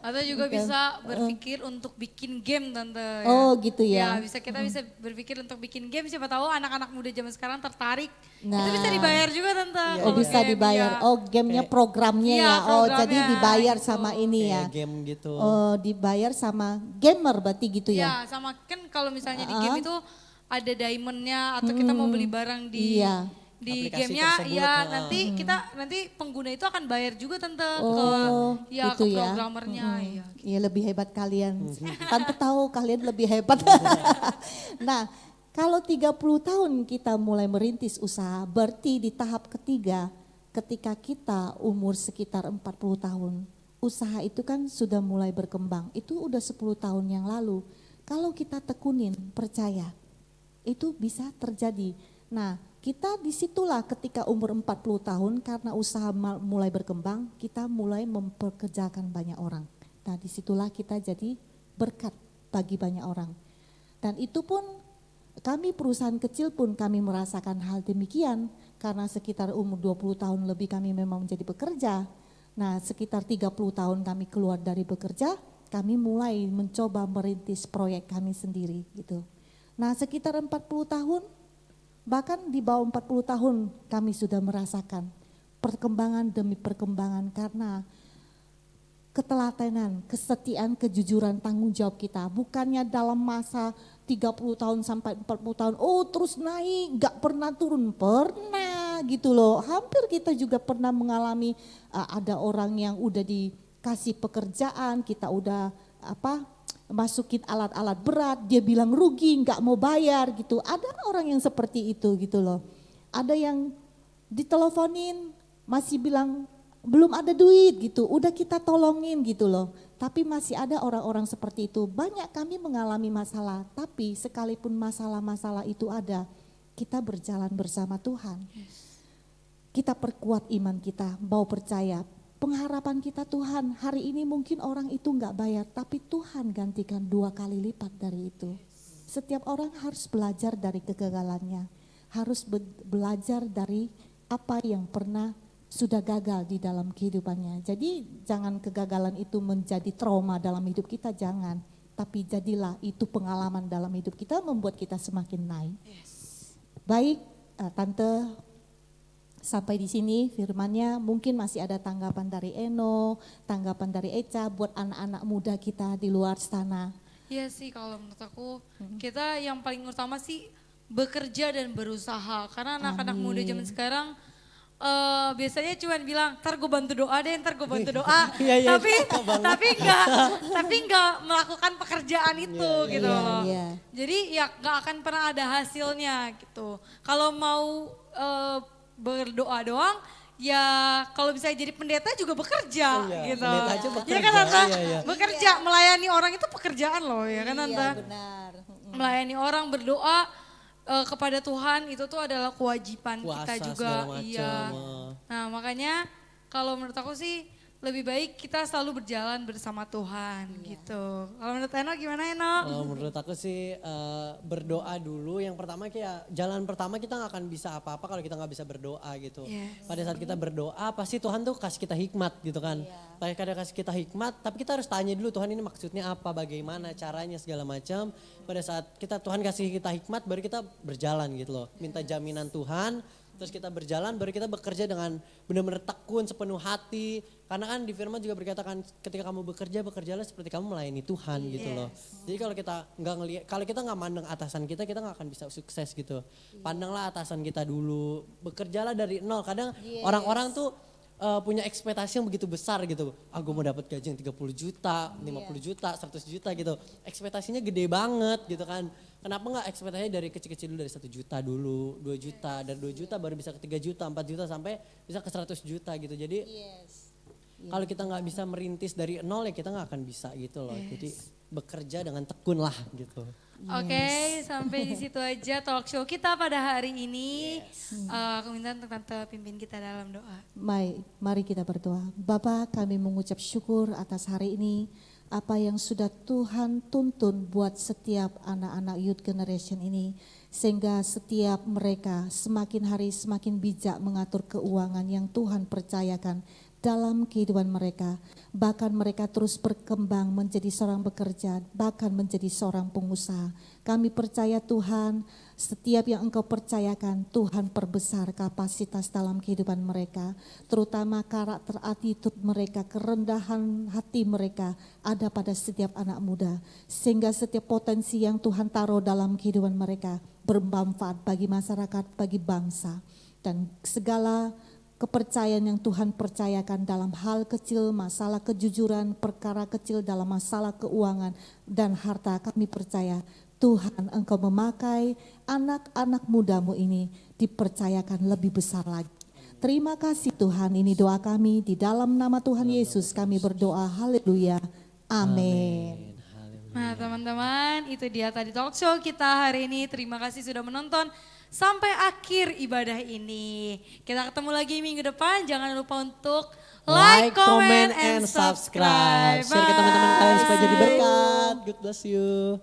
Atau juga bisa berpikir untuk bikin game Tante. Oh gitu ya. Ya kita bisa berpikir untuk bikin game, siapa tahu anak-anak muda zaman sekarang tertarik. Nah. Itu bisa dibayar juga Tante. Oh kalau bisa game, dibayar. ya. Oh gamenya programnya Iya, ya. Oh programnya, jadi dibayar gitu. sama ini ya. Kayak game gitu. Oh dibayar sama gamer berarti gitu ya. Ya sama kan kalau misalnya di game itu ada diamondnya atau kita mau beli barang di Iya. di Aplikasi gamenya tersebut, ya nanti pengguna itu akan bayar juga Tante Oh, ke gitu ya. programmernya ya. Iya lebih hebat kalian. Tante tahu kalian lebih hebat. Nah, kalau 30 tahun kita mulai merintis usaha, berarti di tahap ketiga ketika kita umur sekitar 40 tahun, usaha itu kan sudah mulai berkembang. Itu udah 10 tahun yang lalu. Kalau kita tekunin, percaya, itu bisa terjadi. Nah, kita disitulah ketika umur 40 tahun karena usaha mulai berkembang, kita mulai mempekerjakan banyak orang. Nah disitulah kita jadi berkat bagi banyak orang. Dan itu pun kami perusahaan kecil pun kami merasakan hal demikian karena sekitar umur 20 tahun lebih kami memang menjadi pekerja. Nah sekitar 30 tahun kami keluar dari bekerja, kami mulai mencoba merintis proyek kami sendiri gitu. Nah sekitar 40 tahun, bahkan di bawah 40 tahun kami sudah merasakan perkembangan demi perkembangan karena ketelatenan, kesetiaan, kejujuran, tanggung jawab kita. Bukannya dalam masa 30 tahun sampai 40 tahun, oh terus naik, gak pernah turun, pernah gitu loh. Hampir kita juga pernah mengalami ada orang yang udah dikasih pekerjaan, kita udah masukin alat-alat berat, dia bilang rugi, nggak mau bayar gitu. Ada orang yang seperti itu gitu loh. Ada yang diteleponin masih bilang belum ada duit gitu, udah kita tolongin gitu loh. Tapi masih ada orang-orang seperti itu. Banyak kami mengalami masalah, tapi sekalipun masalah-masalah itu ada, kita berjalan bersama Tuhan. Kita perkuat iman kita, mau percaya. Pengharapan kita Tuhan, hari ini mungkin orang itu enggak bayar, tapi Tuhan gantikan 2 kali lipat dari itu. Setiap orang harus belajar dari kegagalannya, harus belajar dari apa yang pernah sudah gagal di dalam kehidupannya. Jadi jangan kegagalan itu menjadi trauma dalam hidup kita, jangan. Tapi jadilah itu pengalaman dalam hidup kita membuat kita semakin naik. Baik, Tante. Sampai di sini firmannya, mungkin masih ada tanggapan dari Eno, tanggapan dari Eca buat anak-anak muda kita di luar sana. Iya sih kalau menurut aku kita yang paling utama sih bekerja dan berusaha karena anak-anak muda zaman sekarang biasanya cuma bilang ntar gue bantu doa deh, ntar gue bantu doa, Iya, tapi nggak melakukan pekerjaan itu gitu loh. Iya. Jadi ya nggak akan pernah ada hasilnya gitu. Kalau mau berdoa doang, ya kalau bisa jadi pendeta juga bekerja gitu. Pendeta aja bekerja. Ya kan Tante, Iya. bekerja, melayani orang itu pekerjaan loh ya kan Tante. Iya benar. Melayani orang, berdoa kepada Tuhan itu tuh adalah kewajiban Puasa kita juga. segala macam. Iya. Nah makanya kalau menurut aku sih lebih baik kita selalu berjalan bersama Tuhan gitu. Kalau menurut Eno gimana Eno? Kalau menurut aku sih berdoa dulu. Yang pertama kayak jalan pertama kita nggak akan bisa apa-apa kalau kita nggak bisa berdoa gitu. Yes. Pada saat kita berdoa pasti Tuhan tuh kasih kita hikmat gitu kan. Pada kadang kasih kita hikmat, tapi kita harus tanya dulu Tuhan ini maksudnya apa, bagaimana caranya segala macam. Pada saat Tuhan kasih kita hikmat baru kita berjalan gitu loh. Minta jaminan Tuhan. Terus kita berjalan, baru kita bekerja dengan benar-benar tekun, sepenuh hati. Karena kan di firman juga berkatakan ketika kamu bekerja, bekerjalah seperti kamu melayani Tuhan gitu loh. Jadi kalau kita nggak ngelihat, kalau kita nggak mandang atasan kita nggak akan bisa sukses gitu. Pandanglah atasan kita dulu, bekerjalah dari nol. Kadang orang-orang tuh punya ekspektasi yang begitu besar gitu. Aku mau dapat gaji yang 30 juta, 50 juta, 100 juta gitu. Ekspektasinya gede banget gitu kan. Kenapa enggak ekspektasinya dari kecil-kecil dulu, dari 1 juta dulu, 2 juta, dari 2 juta baru bisa ke 3 juta, 4 juta sampai bisa ke 100 juta gitu. Jadi kalau kita nggak bisa merintis dari nol ya kita nggak akan bisa gitu loh. Jadi bekerja dengan tekun lah gitu. Oke, sampai di situ aja talk show kita pada hari ini. Aku minta untuk Tante pimpin kita dalam doa. Mari kita berdoa. Bapa, kami mengucap syukur atas hari ini. Apa yang sudah Tuhan tuntun buat setiap anak-anak youth generation ini. Sehingga setiap mereka semakin hari semakin bijak mengatur keuangan yang Tuhan percayakan dalam kehidupan mereka. Bahkan mereka terus berkembang menjadi seorang pekerja, bahkan menjadi seorang pengusaha. Kami percaya Tuhan, setiap yang Engkau percayakan, Tuhan perbesar kapasitas dalam kehidupan mereka. Terutama karakter attitude mereka, kerendahan hati mereka ada pada setiap anak muda. Sehingga setiap potensi yang Tuhan taruh dalam kehidupan mereka bermanfaat bagi masyarakat, bagi bangsa. Dan segala kepercayaan yang Tuhan percayakan dalam hal kecil, masalah kejujuran, perkara kecil dalam masalah keuangan dan harta, kami percaya Tuhan Engkau memakai anak-anak mudamu ini dipercayakan lebih besar lagi. Terima kasih Tuhan, ini doa kami di dalam nama Tuhan Yesus kami berdoa, haleluya, amin. Nah teman-teman, itu dia tadi talk show kita hari ini. Terima kasih sudah menonton sampai akhir ibadah ini. Kita ketemu lagi minggu depan. Jangan lupa untuk like, comment, and subscribe. Share ke teman-teman kalian supaya jadi berkat. God bless you.